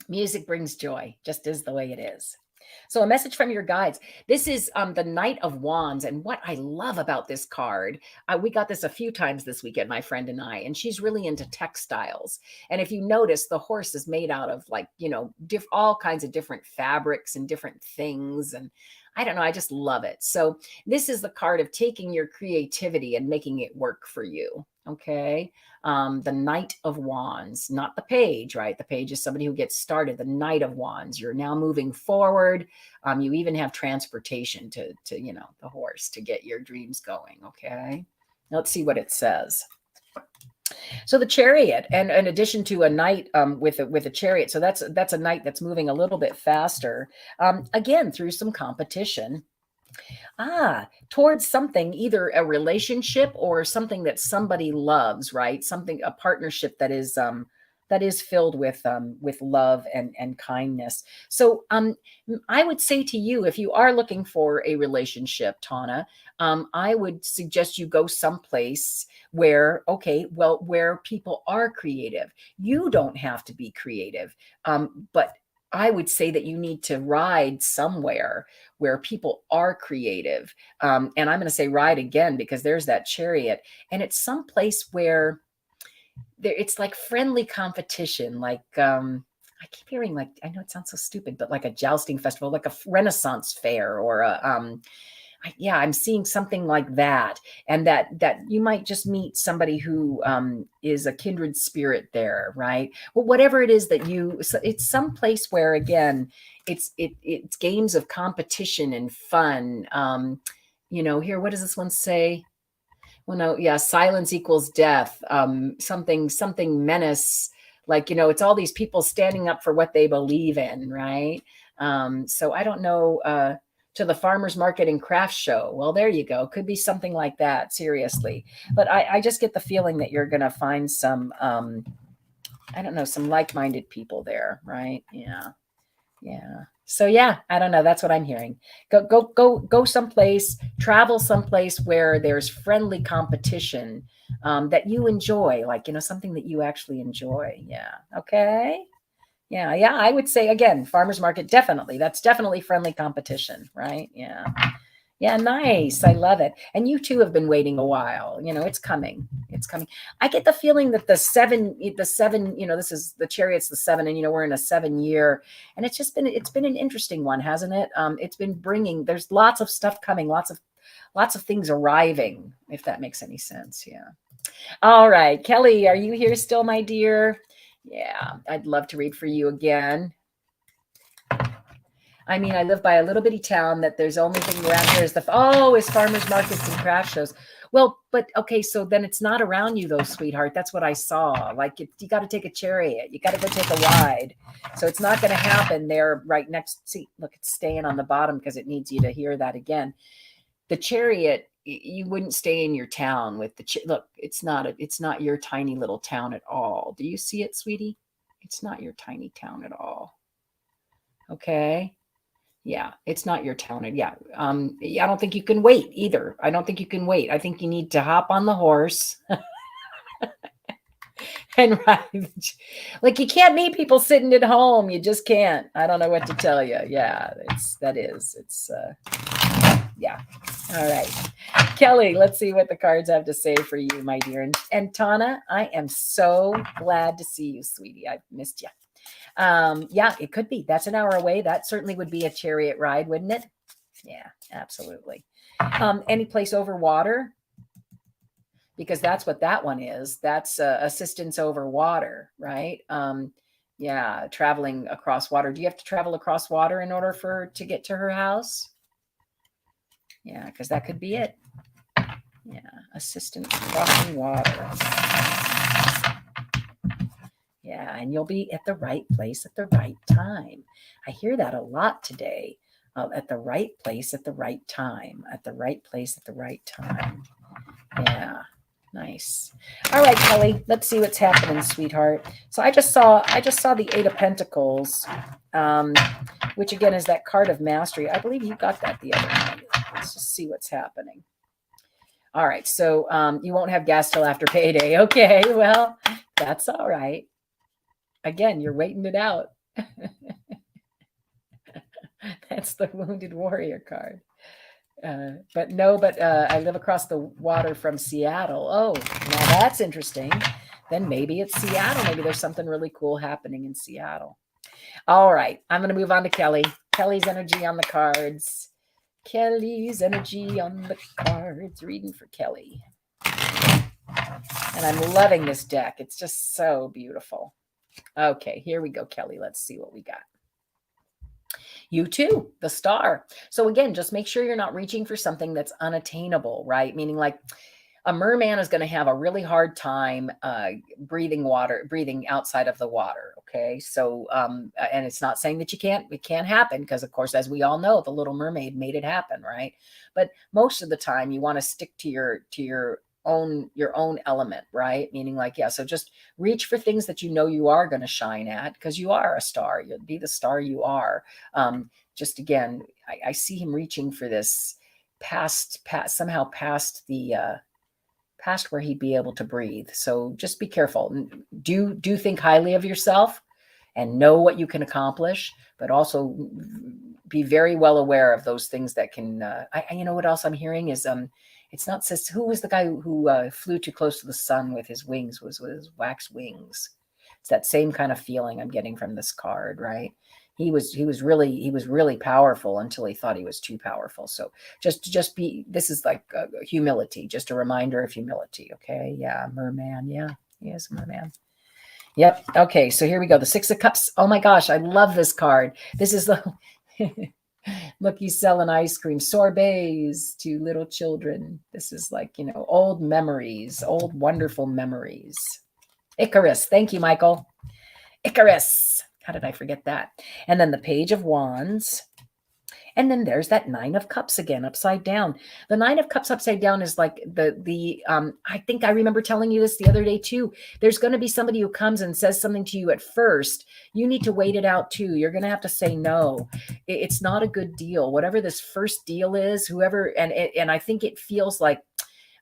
Music brings joy, just is the way it is. So a message from your guides. This is the Knight of Wands. And what I love about this card, we got this a few times this weekend, my friend and I, and she's really into textiles. And if you notice, the horse is made out of all kinds of different fabrics and different things. And I don't know, I just love it. So this is the card of taking your creativity and making it work for you. Okay. The Knight of Wands, not the page, right? The page is somebody who gets started. The Knight of Wands, you're now moving forward. You even have transportation to the horse to get your dreams going. Okay. Let's see what it says. So the Chariot, and in addition to a knight with a chariot, so that's a knight that's moving a little bit faster, again through some competition. Towards something, either a relationship or something that somebody loves, right? A partnership that is filled with love and kindness. So I would say to you, if you are looking for a relationship, Tana, I would suggest you go someplace where people are creative. You don't have to be creative, but I would say that you need to ride somewhere where people are creative. And I'm going to say ride again, because there's that Chariot, and it's someplace where it's like friendly competition. Like, I keep hearing, like, I know it sounds so stupid, but like a jousting festival, like a Renaissance fair, or I'm seeing something like that. And that you might just meet somebody who is a kindred spirit there, right? Well, whatever it is it's some place where, again, it's games of competition and fun. Here, what does this one say? Well, no, yeah, silence equals death. Something menace, like, it's all these people standing up for what they believe in, right? So I don't know, to the farmer's market and craft show. Well, there you go. Could be something like that, seriously. But I just get the feeling that you're going to find some, I don't know, some like-minded people there, right? Yeah. Yeah. So yeah, I don't know. That's what I'm hearing. Go someplace, travel someplace where there's friendly competition that you enjoy, like, something that you actually enjoy. Yeah. Okay. Yeah. I would say, again, farmer's market, definitely. That's definitely friendly competition, right? Yeah. Yeah, nice. I love it. And you too have been waiting a while. It's coming. It's coming. I get the feeling that the seven, this is the Chariot's the 7, and we're in a 7-year, and it's been an interesting one, hasn't it? It's been there's lots of stuff coming, lots of things arriving, if that makes any sense. Yeah. All right, Kelly, are you here still, my dear? Yeah, I'd love to read for you again. I mean, I live by a little bitty town that there's only thing around here is is farmers markets and craft shows. Well, but okay, so then it's not around you though, sweetheart. That's what I saw. Like, you got to take a Chariot. You got to go take a ride. So it's not going to happen there right next. See, look, it's staying on the bottom because it needs you to hear that again. The Chariot, you wouldn't stay in your town with look, it's not your tiny little town at all. Do you see it, sweetie? It's not your tiny town at all. Okay. Yeah, it's not your town. Yeah. I don't think you can wait either. I don't think you can wait. I think you need to hop on the horse and ride. Like, you can't meet people sitting at home. You just can't. I don't know what to tell you. Yeah, yeah. All right. Kelly, let's see what the cards have to say for you, my dear. And Tana, I am so glad to see you, sweetie. I've missed you. Yeah, it could be. That's an hour away. That certainly would be a Chariot ride, wouldn't it? Yeah, absolutely. Any place over water? because that's what that one is. That's assistance over water, right? Yeah, traveling across water. Do you have to travel across water in order to get to her house? Yeah, because that could be it. Yeah, assistance crossing water. Yeah, and you'll be at the right place at the right time. I hear that a lot today. At the right place at the right time. At the right place at the right time. Yeah, nice. All right, Kelly, let's see what's happening, sweetheart. So I just saw the Eight of Pentacles, which again is that card of mastery. I believe you got that the other night. Let's just see what's happening. All right, so you won't have gas till after payday. Okay, well, that's all right. Again, you're waiting it out. That's the Wounded Warrior card. But I live across the water from Seattle. Oh, now that's interesting. Then maybe it's Seattle. Maybe there's something really cool happening in Seattle. All right, I'm going to move on to Kelly. Kelly's energy on the cards. Kelly's energy on the cards. Reading for Kelly. And I'm loving this deck. It's just so beautiful. Okay, here we go, Kelly. Let's see what we got. You too, the Star. So again, just make sure you're not reaching for something that's unattainable, right? Meaning like a merman is going to have a really hard time breathing outside of the water. Okay. So, and it's not saying that it can't happen because of course, as we all know, the Little Mermaid made it happen. Right. But most of the time you want to stick to your own element, right? Meaning like, yeah, so just reach for things that you know you are going to shine at because you are a star. You'll be the star you are. Just again, I see him reaching for this somehow past where he'd be able to breathe. So just be careful. Do think highly of yourself and know what you can accomplish, but also be very well aware of those things that can, you know what else I'm hearing is, it's not who was the guy who flew too close to the sun with his wings, with his wax wings. It's that same kind of feeling I'm getting from this card, right? He was really powerful until he thought he was too powerful. So just be, this is like humility, just a reminder of humility. Okay. Yeah. Merman. Yeah. He is a merman. Yep. Okay. So here we go. The Six of Cups. Oh my gosh. I love this card. This is the, look, he's selling ice cream, sorbets to little children. This is like, you know, old memories, old wonderful memories. Icarus. Thank you, Michael. Icarus. How did I forget that? And then the Page of Wands. And then there's that Nine of Cups again, upside down. The Nine of Cups upside down is like I think I remember telling you this the other day too. There's going to be somebody who comes and says something to you at first. You need to wait it out too. You're going to have to say no. It's not a good deal. Whatever this first deal is, whoever, and I think it feels like,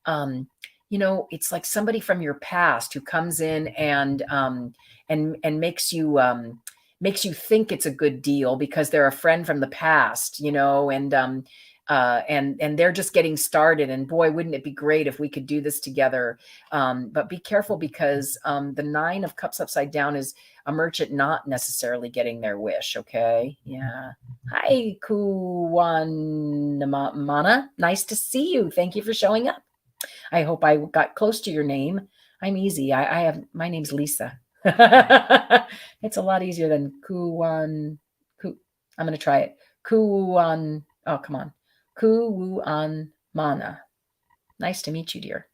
you know, it's like somebody from your past who comes in and makes you think it's a good deal because they're a friend from the past, you know, and they're just getting started. And boy, wouldn't it be great if we could do this together? But be careful because the Nine of Cups upside down is a merchant not necessarily getting their wish. Okay. Yeah. Hi, Kuwanamana. Nice to see you. Thank you for showing up. I hope I got close to your name. I'm easy. My name's Lisa. It's a lot easier than I'm going to try it. Oh, come on. Kuwan Mana. Nice to meet you, dear.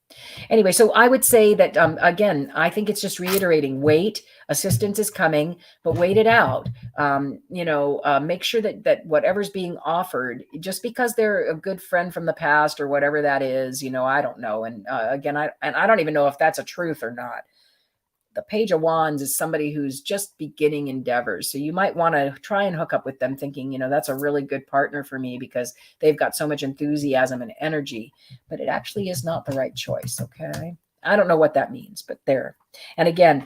Anyway, so I would say that, again, I think it's just reiterating, wait, assistance is coming, but wait it out. Make sure that whatever's being offered, just because they're a good friend from the past or whatever that is, you know, I don't know. And again, I don't even know if that's a truth or not. The Page of Wands is somebody who's just beginning endeavors. So you might want to try and hook up with them thinking, you know, that's a really good partner for me because they've got so much enthusiasm and energy, but it actually is not the right choice. Okay. I don't know what that means, but there. And again,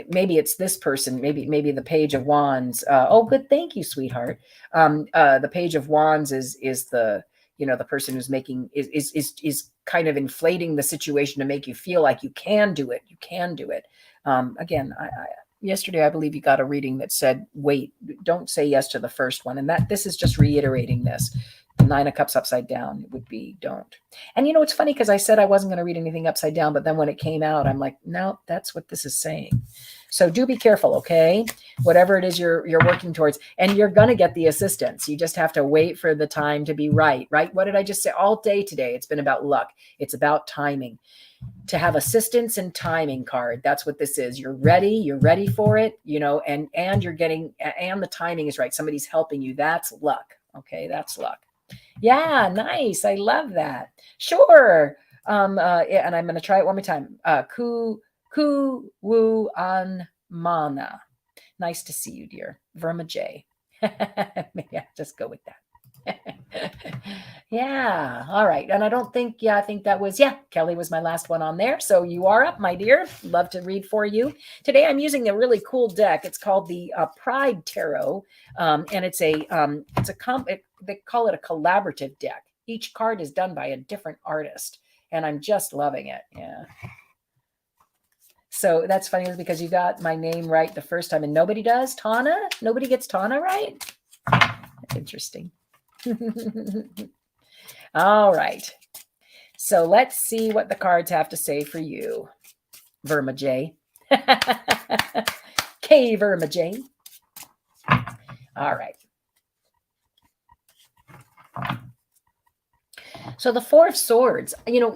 maybe it's this person, maybe the Page of Wands. Oh, good. Thank you, sweetheart. The Page of Wands is the, you know, the person who's making is kind of inflating the situation to make you feel like you can do it. You can do it. Again, yesterday, I believe you got a reading that said, wait, don't say yes to the first one. And this is just reiterating this. The 9 of Cups upside down would be don't. And it's funny because I said I wasn't going to read anything upside down, but then when it came out, I'm like, no, that's what this is saying. So do be careful, okay? Whatever it is you're working towards, and you're going to get the assistance. You just have to wait for the time to be right? What did I just say? All day today, it's been about luck. It's about timing. To have assistance and timing card. That's what this is. You're ready for it, and you're getting, and the timing is right. Somebody's helping you. That's luck. Okay. That's luck. Yeah. Nice. I love that. Sure. Yeah, and I'm going to try it one more time. Ku wu an mana. Nice to see you, dear. Verma J. Maybe I'll just go with that. Yeah. All right. And I think that was, Kelly was my last one on there. So you are up, my dear. Love to read for you. Today I'm using a really cool deck. It's called the Pride Tarot. And they call it a collaborative deck. Each card is done by a different artist. And I'm just loving it. Yeah. So that's funny because you got my name right the first time and nobody does. Tana? Nobody gets Tana right? Interesting. All right. So let's see what the cards have to say for you, Verma J. K Verma J. All right. So the 4 of Swords,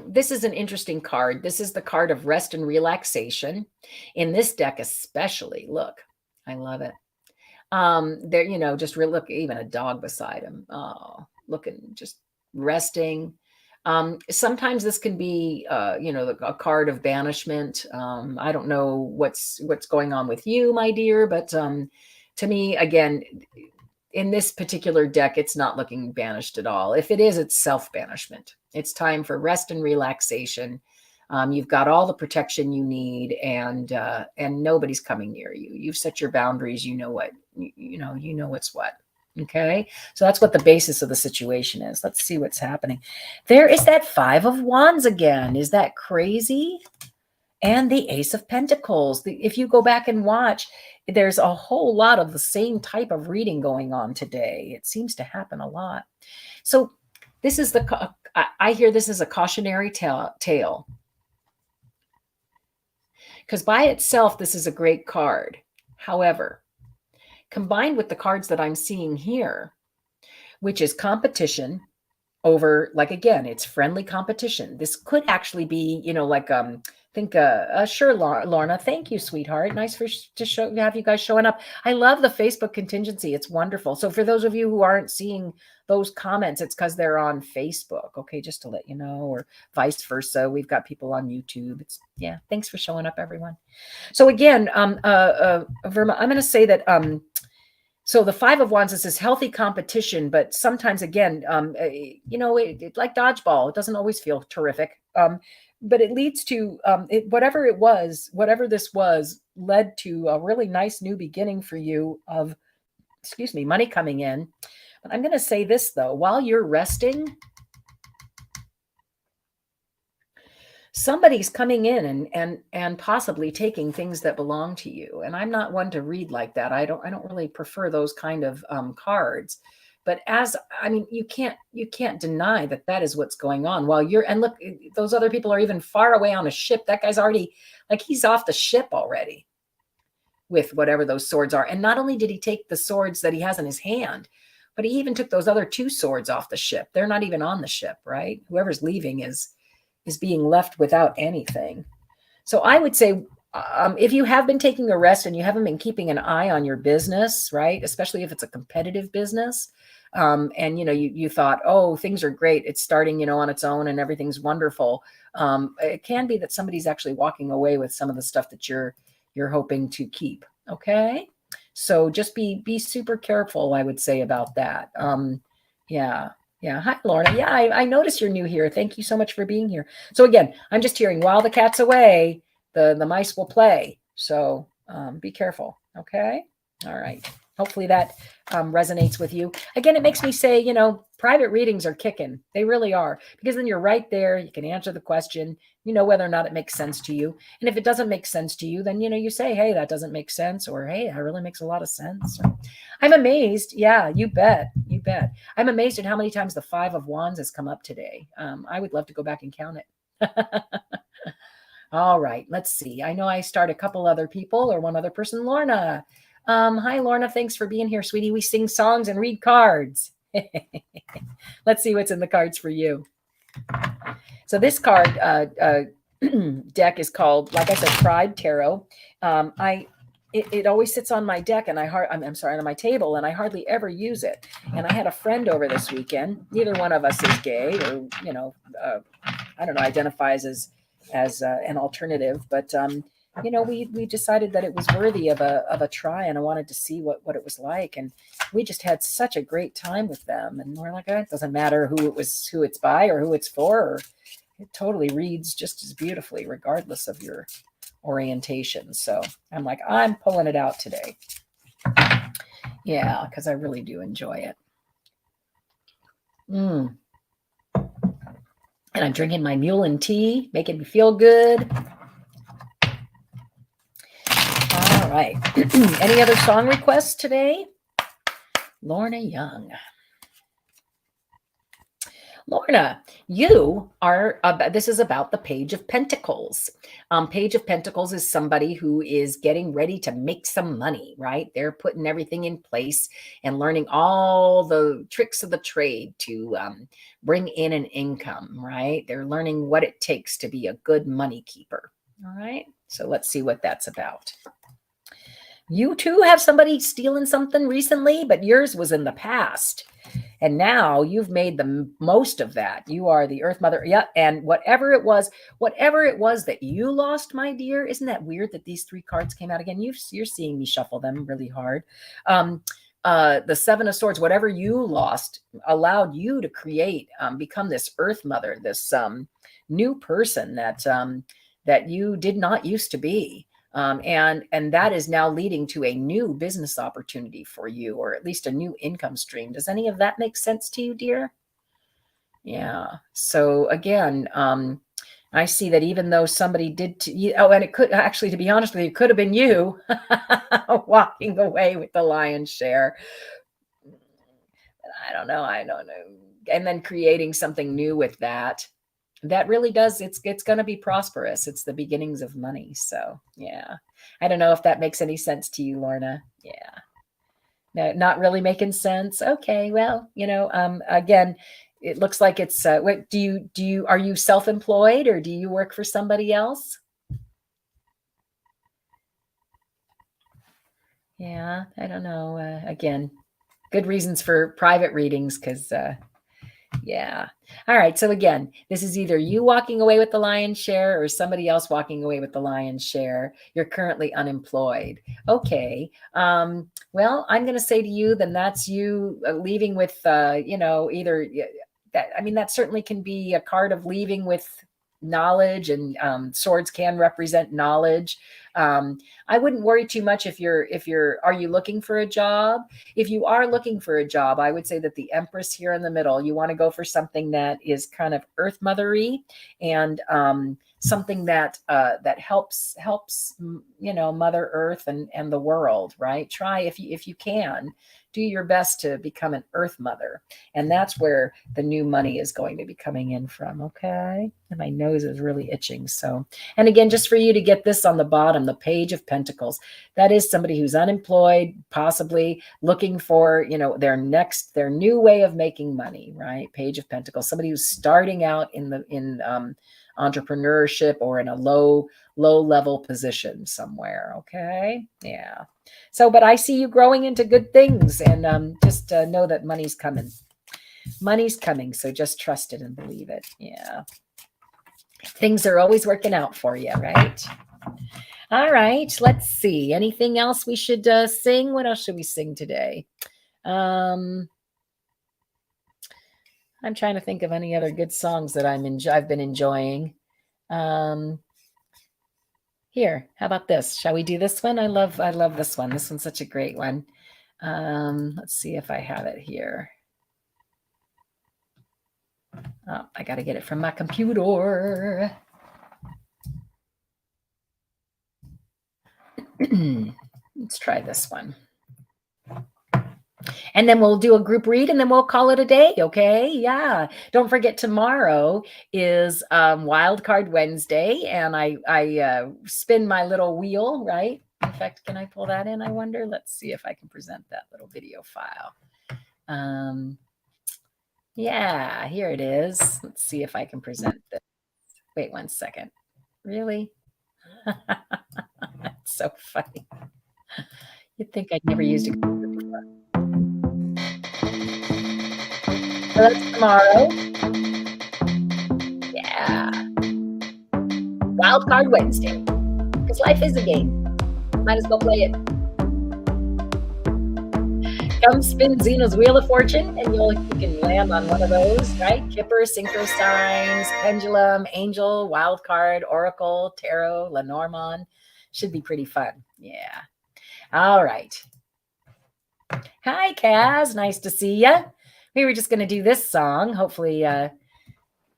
this is an interesting card. This is the card of rest and relaxation. In this deck especially, look, I love it. There, just look, even a dog beside him. Oh, looking, just resting. Sometimes this can be, a card of banishment. I don't know what's going on with you, my dear, but to me, again, in this particular deck, it's not looking banished at all. If it is, it's self-banishment. It's time for rest and relaxation. You've got all the protection you need, and nobody's coming near you. You've set your boundaries. You know what's what. Okay. So that's what the basis of the situation is. Let's see what's happening. There is that 5 of Wands again. Is that crazy? And the Ace of Pentacles. If you go back and watch, there's a whole lot of the same type of reading going on today. It seems to happen a lot. So this is I hear this is a cautionary tale. Because by itself, this is a great card. However, combined with the cards that I'm seeing here, which is competition over, again, it's friendly competition. This could actually be, sure, Lorna, thank you, sweetheart. Nice to have you guys showing up. I love the Facebook contingency. It's wonderful. So for those of you who aren't seeing those comments, it's because they're on Facebook. Okay, just to let you know, or vice versa. We've got people on YouTube. Thanks for showing up, everyone. So again, Verma, I'm going to say that so the 5 of Wands is this healthy competition, but sometimes, again, it like dodgeball. It doesn't always feel terrific. But it leads to whatever this was, led to a really nice new beginning for you of, money coming in. But I'm going to say this, though, while you're resting, somebody's coming in and possibly taking things that belong to you. And I'm not one to read like that. I don't really prefer those kind of cards. But you can't deny that is what's going on while and look, those other people are even far away on a ship. That guy's already, he's off the ship already with whatever those swords are. And not only did he take the swords that he has in his hand, but he even took those other 2 swords off the ship. They're not even on the ship, right? Whoever's leaving is being left without anything. So I would say, if you have been taking a rest and you haven't been keeping an eye on your business, right? Especially if it's a competitive business, and you thought, oh, things are great. It's starting, on its own and everything's wonderful. It can be that somebody's actually walking away with some of the stuff that you're hoping to keep. Okay. So just be super careful, I would say, about that. Yeah. Hi, Lorna. Yeah, I noticed you're new here. Thank you so much for being here. So again, I'm just hearing, while the cat's away, the mice will play. So be careful. Okay. All right. Hopefully that resonates with you. Again, it makes me say, Private readings are kicking. They really are, because then you're right there. You can answer the question, you know, whether or not it makes sense to you. And if it doesn't make sense to you, then, you know, you say, hey, that doesn't make sense, or hey, that really makes a lot of sense. Or, I'm amazed. Yeah, you bet. You bet. I'm amazed at how many times the 5 of Wands has come up today. I would love to go back and count it. All right, let's see. I know I start a couple other people, or one other person. Lorna. Hi, Lorna. Thanks for being here, sweetie. We sing songs and read cards. Let's see what's in the cards for you. So this card deck is called, like I said, Pride Tarot. It always sits on my deck, and I'm sorry, on my table, and I hardly ever use it. And I had a friend over this weekend. Neither one of us is gay, or, you know, I don't know, identifies as an alternative, but you know, we decided that it was worthy of a try, and I wanted to see what it was like. And we just had such a great time with them. And we're like, it doesn't matter who it's by or who it's for. Or it totally reads just as beautifully, regardless of your orientation. So I'm like, I'm pulling it out today. Yeah, because I really do enjoy it. And I'm drinking my Mullein tea, making me feel good. All right. Any other song requests today? Lorna Young. Lorna, you are, this is about the Page of Pentacles. Page of Pentacles is somebody who is getting ready to make some money, right? They're putting everything in place and learning all the tricks of the trade to bring in an income, right? They're learning what it takes to be a good money keeper. All right. So let's see what that's about. You too have somebody stealing something recently, but yours was in the past. And now you've made the most of that. You are the Earth Mother. Yeah. And whatever it was that you lost, my dear, isn't that weird that these 3 cards came out again? You're seeing me shuffle them really hard. The 7 of Swords, whatever you lost, allowed you to create, become this Earth Mother, this new person that you did not used to be. And that is now leading to a new business opportunity for you, or at least a new income stream. Does any of that make sense to you, dear? Yeah. So again, I see that even though somebody did and it could actually, to be honest with you, it could have been you walking away with the lion's share. I don't know. And then creating something new with that. That really does. It's going to be prosperous. It's the beginnings of money. So yeah, I don't know if that makes any sense to you, Lorna. Yeah, no, not really making sense. Okay, well, you know, again, it looks like it's. What are you self-employed, or do you work for somebody else? Yeah, I don't know. Again, good reasons for private readings, because. Yeah. All right. So again, this is either you walking away with the lion's share or somebody else walking away with the lion's share. You're currently unemployed. Okay. Well, I'm going to say to you, then that's you leaving with, you know, either that, I mean, that certainly can be a card of leaving with knowledge, and swords can represent knowledge. I wouldn't worry too much are you looking for a job? If you are looking for a job, I would say that the Empress here in the middle, you want to go for something that is kind of Earth Mothery, and something that that helps you know, Mother Earth and the world, right? Try, if you can, do your best to become an Earth Mother, and that's where the new money is going to be coming in from. Okay, and my nose is really itching. So, and again, just for you to get this on the bottom, the Page of Pentacles, that is somebody who's unemployed, possibly looking for, you know, their new way of making money, right? Page of Pentacles, somebody who's starting out in entrepreneurship, or in a low level position somewhere. Okay. Yeah. So, but I see you growing into good things, and just know that money's coming. Money's coming. So just trust it and believe it. Yeah. Things are always working out for you, right? All right. Let's see. Anything else we should sing? What else should we sing today? I'm trying to think of any other good songs that I've been enjoying. Here, how about this? Shall we do this one? I love this one. This one's such a great one. Let's see if I have it here. Oh, I got to get it from my computer. Let's try this one. And then we'll do a group read and then we'll call it a day. Okay. Yeah. Don't forget tomorrow is Wild Card Wednesday. And I spin my little wheel, right? In fact, can I pull that in? I wonder. Let's see if I can present that little video file. Yeah, here it is. Let's see if I can present this. Wait 1 second. Really? That's so funny. You'd think I'd never used a computer before. So that's tomorrow. Yeah. Wild Card Wednesday. Because life is a game. Might as well play it. Come spin Zina's Wheel of Fortune and you can land on one of those, right? Kipper, Synchro Signs, Pendulum, Angel, Wild Card, Oracle, Tarot, Lenormand. Should be pretty fun. Yeah. All right. Hi, Kaz. Nice to see you. We were just going to do this song. Hopefully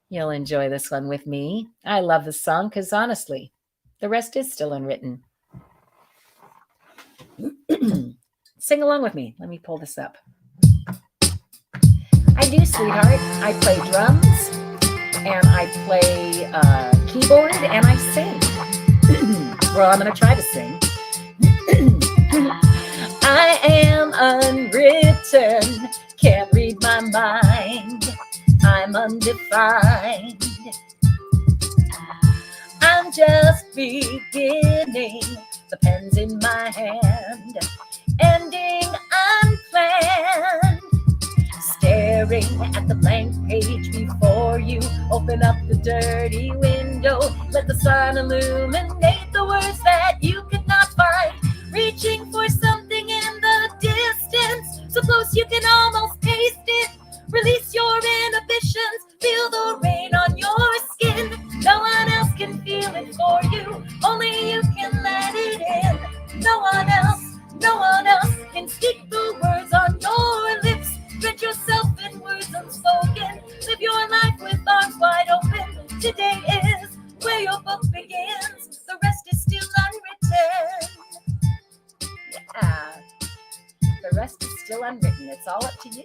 you'll enjoy this one with me. I love this song because honestly, the rest is still unwritten. Sing along with me. Let me pull this up. I do, sweetheart. I play drums and I play keyboard and I sing. Well, I'm going to try to sing. I am unwritten, can't read my mind. I'm undefined. I'm just beginning, the pen's in my hand. Ending unplanned, staring at the blank page before you. Open up the dirty window, let the sun illuminate the words that you could not find. Reaching for something in the distance, so close you can almost taste it. Release your inhibitions, feel the rain on your skin. No one else can feel it for you, only you can let it in. No one else can speak the words on your lips. Drench yourself in words unspoken. Live your life with arms wide open. Today is where your book begins. The rest is still unwritten. Yeah. The rest is still unwritten. It's all up to you.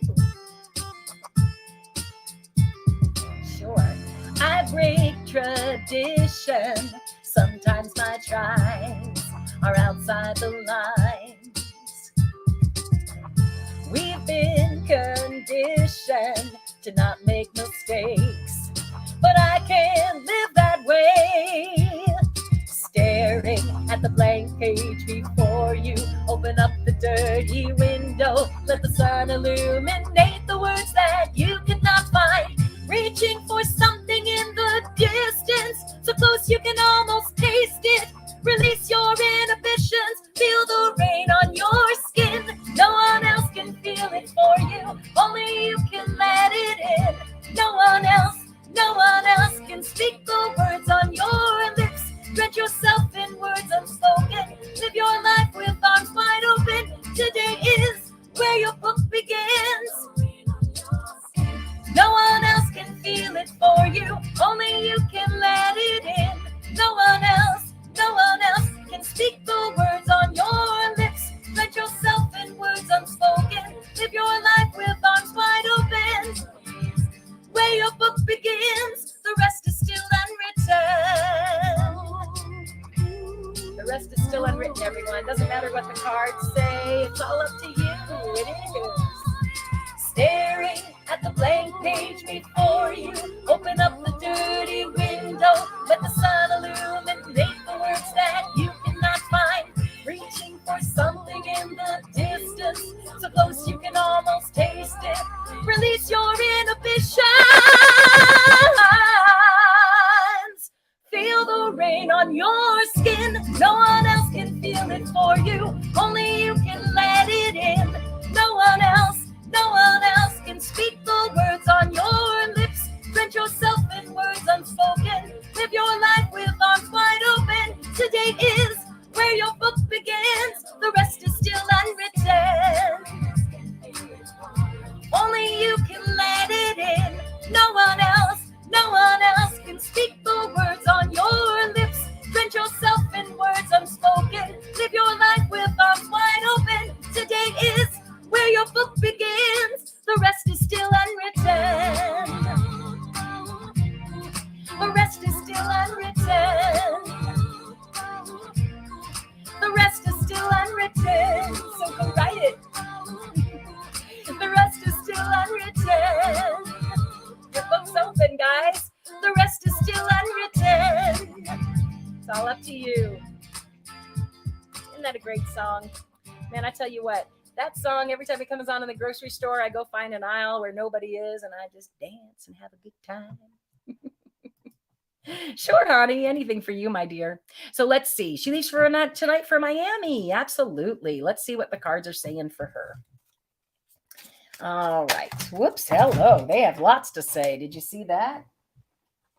Sure. I break tradition. Sometimes my tries are outside the lines. We've been conditioned to not make mistakes, but I can't live that way. Staring at the blank page before you, open up the dirty window, let the sun illuminate the words that you could not find. Reaching for something in the distance, so close you can almost taste it. Release your inhibitions, feel the rain on your skin. No one else can feel it for you, only you can let it in. No one else can speak the words on your lips. Drench yourself in words unspoken. Live your life with arms wide open. Today is where your book begins. No one else can feel it for you, only you can let it in. No one else can speak the words on your lips. Let yourself in words unspoken. Live your life with arms wide open. Where your book begins, the rest is still unwritten. The rest is still unwritten, everyone. Doesn't matter what the cards say. It's all up to you. It is. Staring at the blank page before you, open up the dirty window, let the sun illuminate the words that you cannot find. Reaching for something in the distance, so close you can almost taste it. Release your inhibitions, feel the rain on your skin. No one else can feel it for you, only you can let it in. No one else can speak the words on your lips. Drench yourself in words unspoken. Live your life with arms wide open. Today is where your book begins. The rest is still unwritten. song. Man, I tell you what, that song, every time it comes on in the grocery store, I go find an aisle where nobody is and I just dance and have a good time. Sure, honey, anything for you, my dear. So let's see. She leaves for tonight for Miami. Absolutely. Let's see what the cards are saying for her. All right. Whoops. Hello. They have lots to say. Did you see that?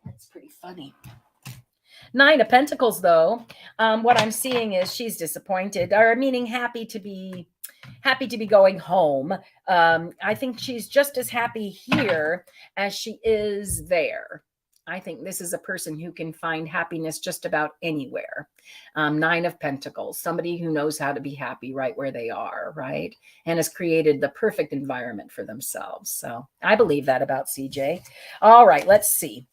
That's pretty funny. 9 of Pentacles, though. What I'm seeing is she's disappointed, or meaning happy to be going home. I think she's just as happy here as she is there. I think this is a person who can find happiness just about anywhere. 9 of Pentacles, somebody who knows how to be happy right where they are, right? And has created the perfect environment for themselves. So I believe that about CJ. All right, let's see.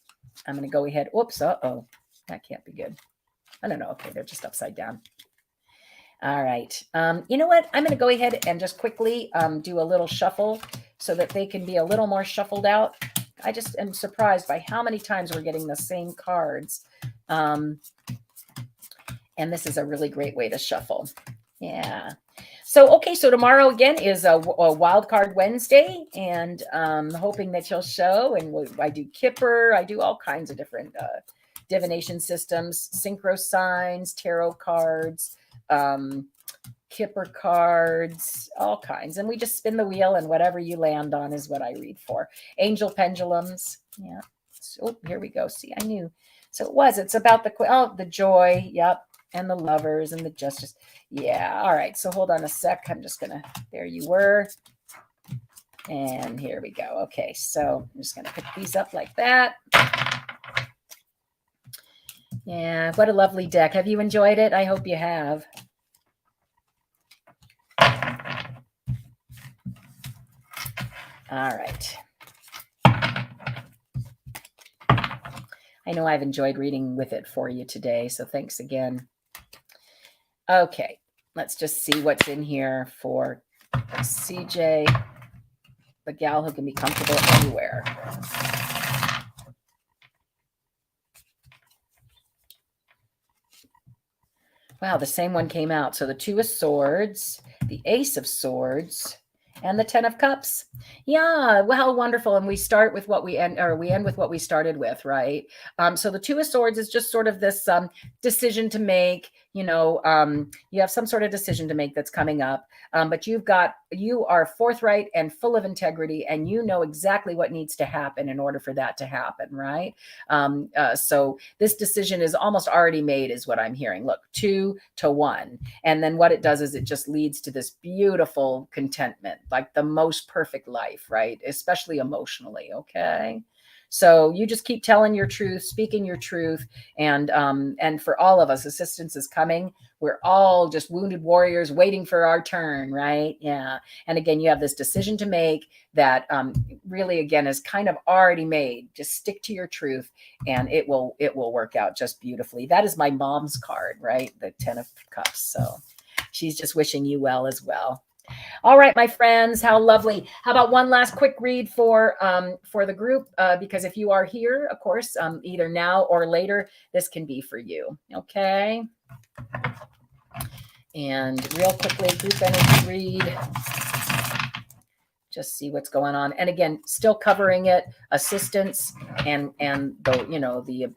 I'm going to go ahead. Whoops. Uh-oh. That can't be good. I don't know. Okay, they're just upside down. All right. You know what? I'm going to go ahead and just quickly do a little shuffle so that they can be a little more shuffled out. I just am surprised by how many times we're getting the same cards. And this is a really great way to shuffle. Yeah. So, okay. So tomorrow again is a wild card Wednesday, and hoping that you'll show. And I do Kipper. I do all kinds of different divination systems, synchro signs, tarot cards, Kipper cards, all kinds. And we just spin the wheel, and whatever you land on is what I read for. Angel pendulums. Yeah. So here we go. See, I knew. So it's about the joy. Yep. And the lovers and the justice. Yeah. All right. So hold on a sec. I'm just going to, there you were. And here we go. Okay. So I'm just going to pick these up like that. Yeah. What a lovely deck. Have you enjoyed it? I hope you have. All right. I know I've enjoyed reading with it for you today, so thanks again. Okay, let's just see what's in here for CJ, the gal who can be comfortable anywhere. Wow, the same one came out. So the 2 of Swords, the Ace of Swords, and the 10 of Cups. Yeah, well, wonderful. And we start with what we end, or we end with what we started with, right? So the 2 of Swords is just sort of this decision to make. You know, you have some sort of decision to make that's coming up, but you are forthright and full of integrity, and you know exactly what needs to happen in order for that to happen, right? So this decision is almost already made, is what I'm hearing. Look, 2 to 1, and then what it does is it just leads to this beautiful contentment, like the most perfect life, right? Especially emotionally. Okay. So you just keep telling your truth, speaking your truth. And for all of us, assistance is coming. We're all just wounded warriors waiting for our turn, right? Yeah. And again, you have this decision to make that really, again, is kind of already made. Just stick to your truth and it will work out just beautifully. That is my mom's card, right? The 10 of Cups. So she's just wishing you well as well. All right, my friends, how lovely. How about one last quick read for the group? Because if you are here, of course, either now or later, this can be for you. Okay. And real quickly, group energy read. Just see what's going on. And again, still covering it, assistance and the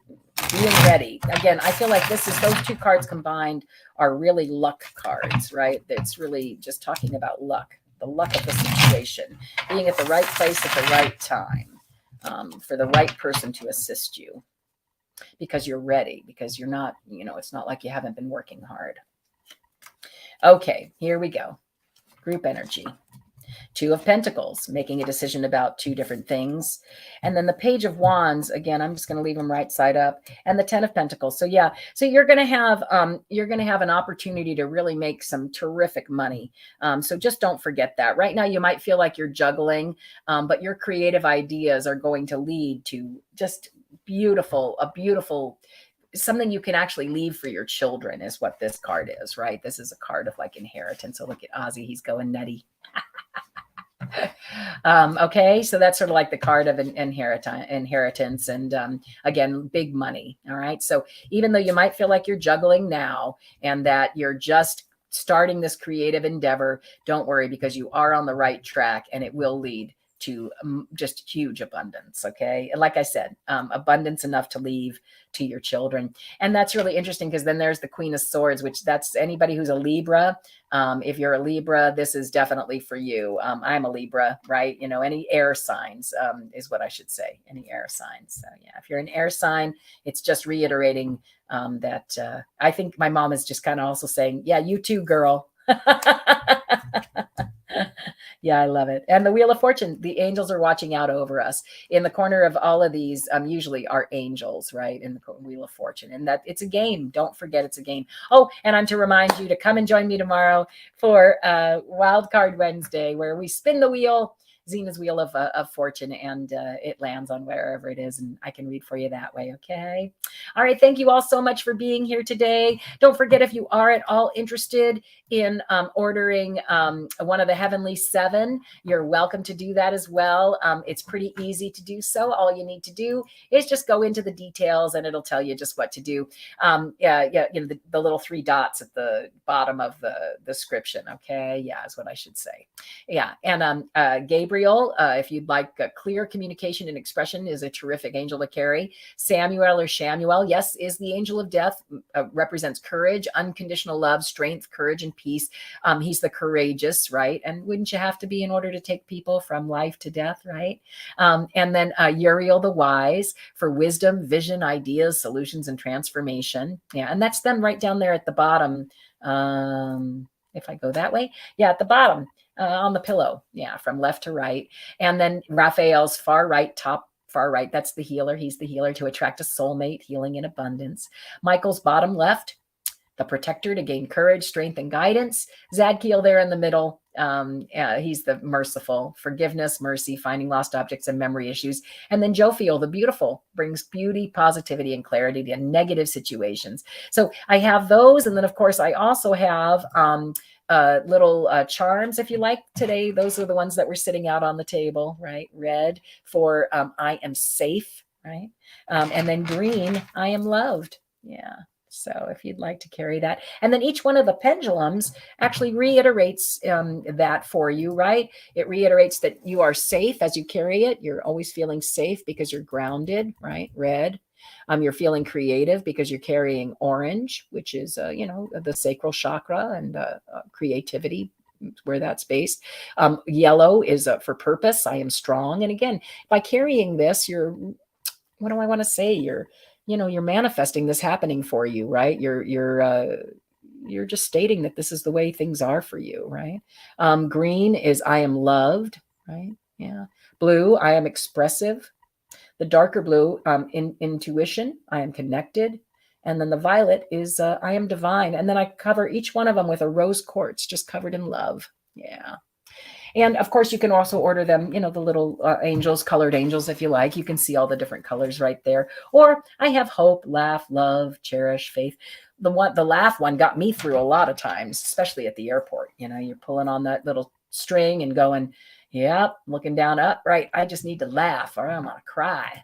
being ready. Again, I feel like those 2 cards combined are really luck cards, right? It's really just talking about luck, the luck of the situation, being at the right place at the right time, for the right person to assist you, because you're ready, because you're not, it's not like you haven't been working hard. Okay, here we go. Group energy. 2 of Pentacles, making a decision about 2 different things. And then the Page of Wands, again, I'm just going to leave them right side up. And the 10 of Pentacles. So yeah, so you're going to have an opportunity to really make some terrific money. So just don't forget that. Right now, you might feel like you're juggling, but your creative ideas are going to lead to just a beautiful something you can actually leave for your children is what this card is, right? This is a card of like inheritance. So look at Ozzy, he's going nutty. Okay, so that's sort of like the card of an inheritance and again, big money. All right, so even though you might feel like you're juggling now and that you're just starting this creative endeavor, don't worry, because you are on the right track and it will lead to just huge abundance. Okay. And like I said, abundance enough to leave to your children. And that's really interesting, because then there's the Queen of Swords, which that's anybody who's a Libra. If you're a Libra, this is definitely for you. I'm a Libra, right? You know, any air signs is what I should say, any air signs. So yeah, if you're an air sign, it's just reiterating that I think my mom is just kind of also saying, yeah, you too, girl. Yeah, I love it. And the Wheel of Fortune, the angels are watching out over us. In the corner of all of these, usually are angels, right? In the Wheel of Fortune. And that it's a game. Don't forget it's a game. Oh, and I'm to remind you to come and join me tomorrow for Wild Card Wednesday, where we spin the wheel, Zina's Wheel of Fortune, and it lands on wherever it is, and I can read for you that way. Okay. All right. Thank you all so much for being here today. Don't forget, if you are at all interested in ordering one of the Heavenly Seven, you're welcome to do that as well. It's pretty easy to do so. All you need to do is just go into the details and it'll tell you just what to do. Yeah, you know, the little 3 dots at the bottom of the description. Okay. Yeah, is what I should say. Yeah. And Gabriel, if you'd like clear communication and expression, is a terrific angel to carry. Samuel, or Shamuel, yes, is the angel of death, represents courage, unconditional love, strength, courage, and peace. He's the courageous, right? And wouldn't you have to be in order to take people from life to death, right? And then Uriel, the wise, for wisdom, vision, ideas, solutions, and transformation. Yeah, and that's them right down there at the bottom. If I go that way, yeah, at the bottom on the pillow, yeah, from left to right. And then Raphael's far right, top far right, that's the healer. He's the healer to attract a soulmate, healing in abundance. Michael's bottom left, the protector to gain courage, strength, and guidance. Zadkiel there in the middle. He's the merciful, forgiveness, mercy, finding lost objects and memory issues. And then Jophiel, the beautiful, brings beauty, positivity, and clarity to negative situations. So I have those. And then, of course, I also have little charms, if you like. Today, those are the ones that were sitting out on the table, right? Red for I am safe, right? And then green, I am loved. Yeah. So if you'd like to carry that. And then each one of the pendulums actually reiterates that for you, right? It reiterates that you are safe as you carry it. You're always feeling safe because you're grounded, right? Red. You're feeling creative because you're carrying orange, which is, you know, the sacral chakra and creativity, where that's based. Yellow is for purpose. I am strong. And again, by carrying this, you're, what do I want to say? You're manifesting this happening for you, right? You're just stating that this is the way things are for you, right? Green is I am loved, right? Yeah. Blue, I am expressive. The darker blue, intuition, I am connected. And then the violet is I am divine. And then I cover each one of them with a rose quartz, just covered in love. Yeah. And of course, you can also order them, you know, the little angels, colored angels, if you like. You can see all the different colors right there. Or I have hope, laugh, love, cherish, faith. The laugh one got me through a lot of times, especially at the airport. You know, you're pulling on that little string and going, yep, looking down up, right? I just need to laugh or I'm going to cry.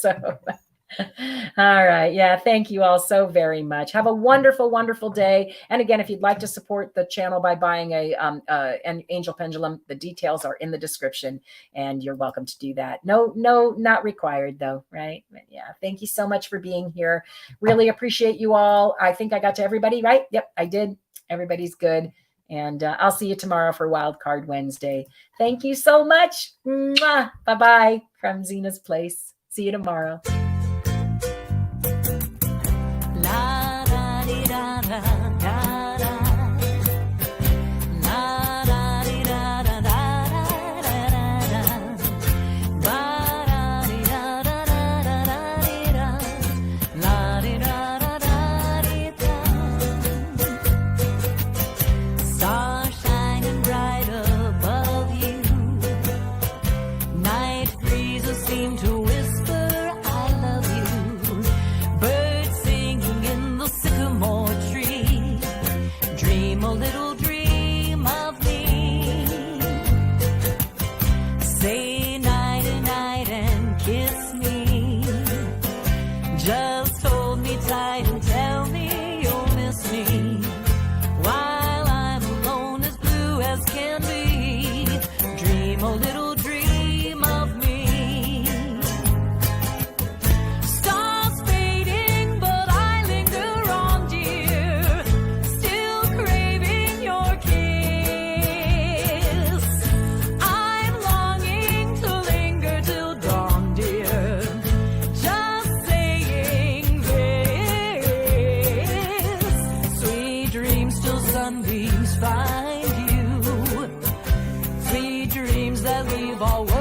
So... All right. Yeah. Thank you all so very much. Have a wonderful, wonderful day. And again, if you'd like to support the channel by buying an angel pendulum, the details are in the description and you're welcome to do that. No, not required though. Right. But yeah. Thank you so much for being here. Really appreciate you all. I think I got to everybody, right? Yep, I did. Everybody's good. And I'll see you tomorrow for Wild Card Wednesday. Thank you so much. Bye-bye from Zina's Place. See you tomorrow. Seem to whisper, I dream a little dream of me. Stars fading, but I linger on, dear, still craving your kiss. I'm longing to linger till dawn, dear, just saying this. Sweet dreams till sunbeams find you, sweet dreams that we've always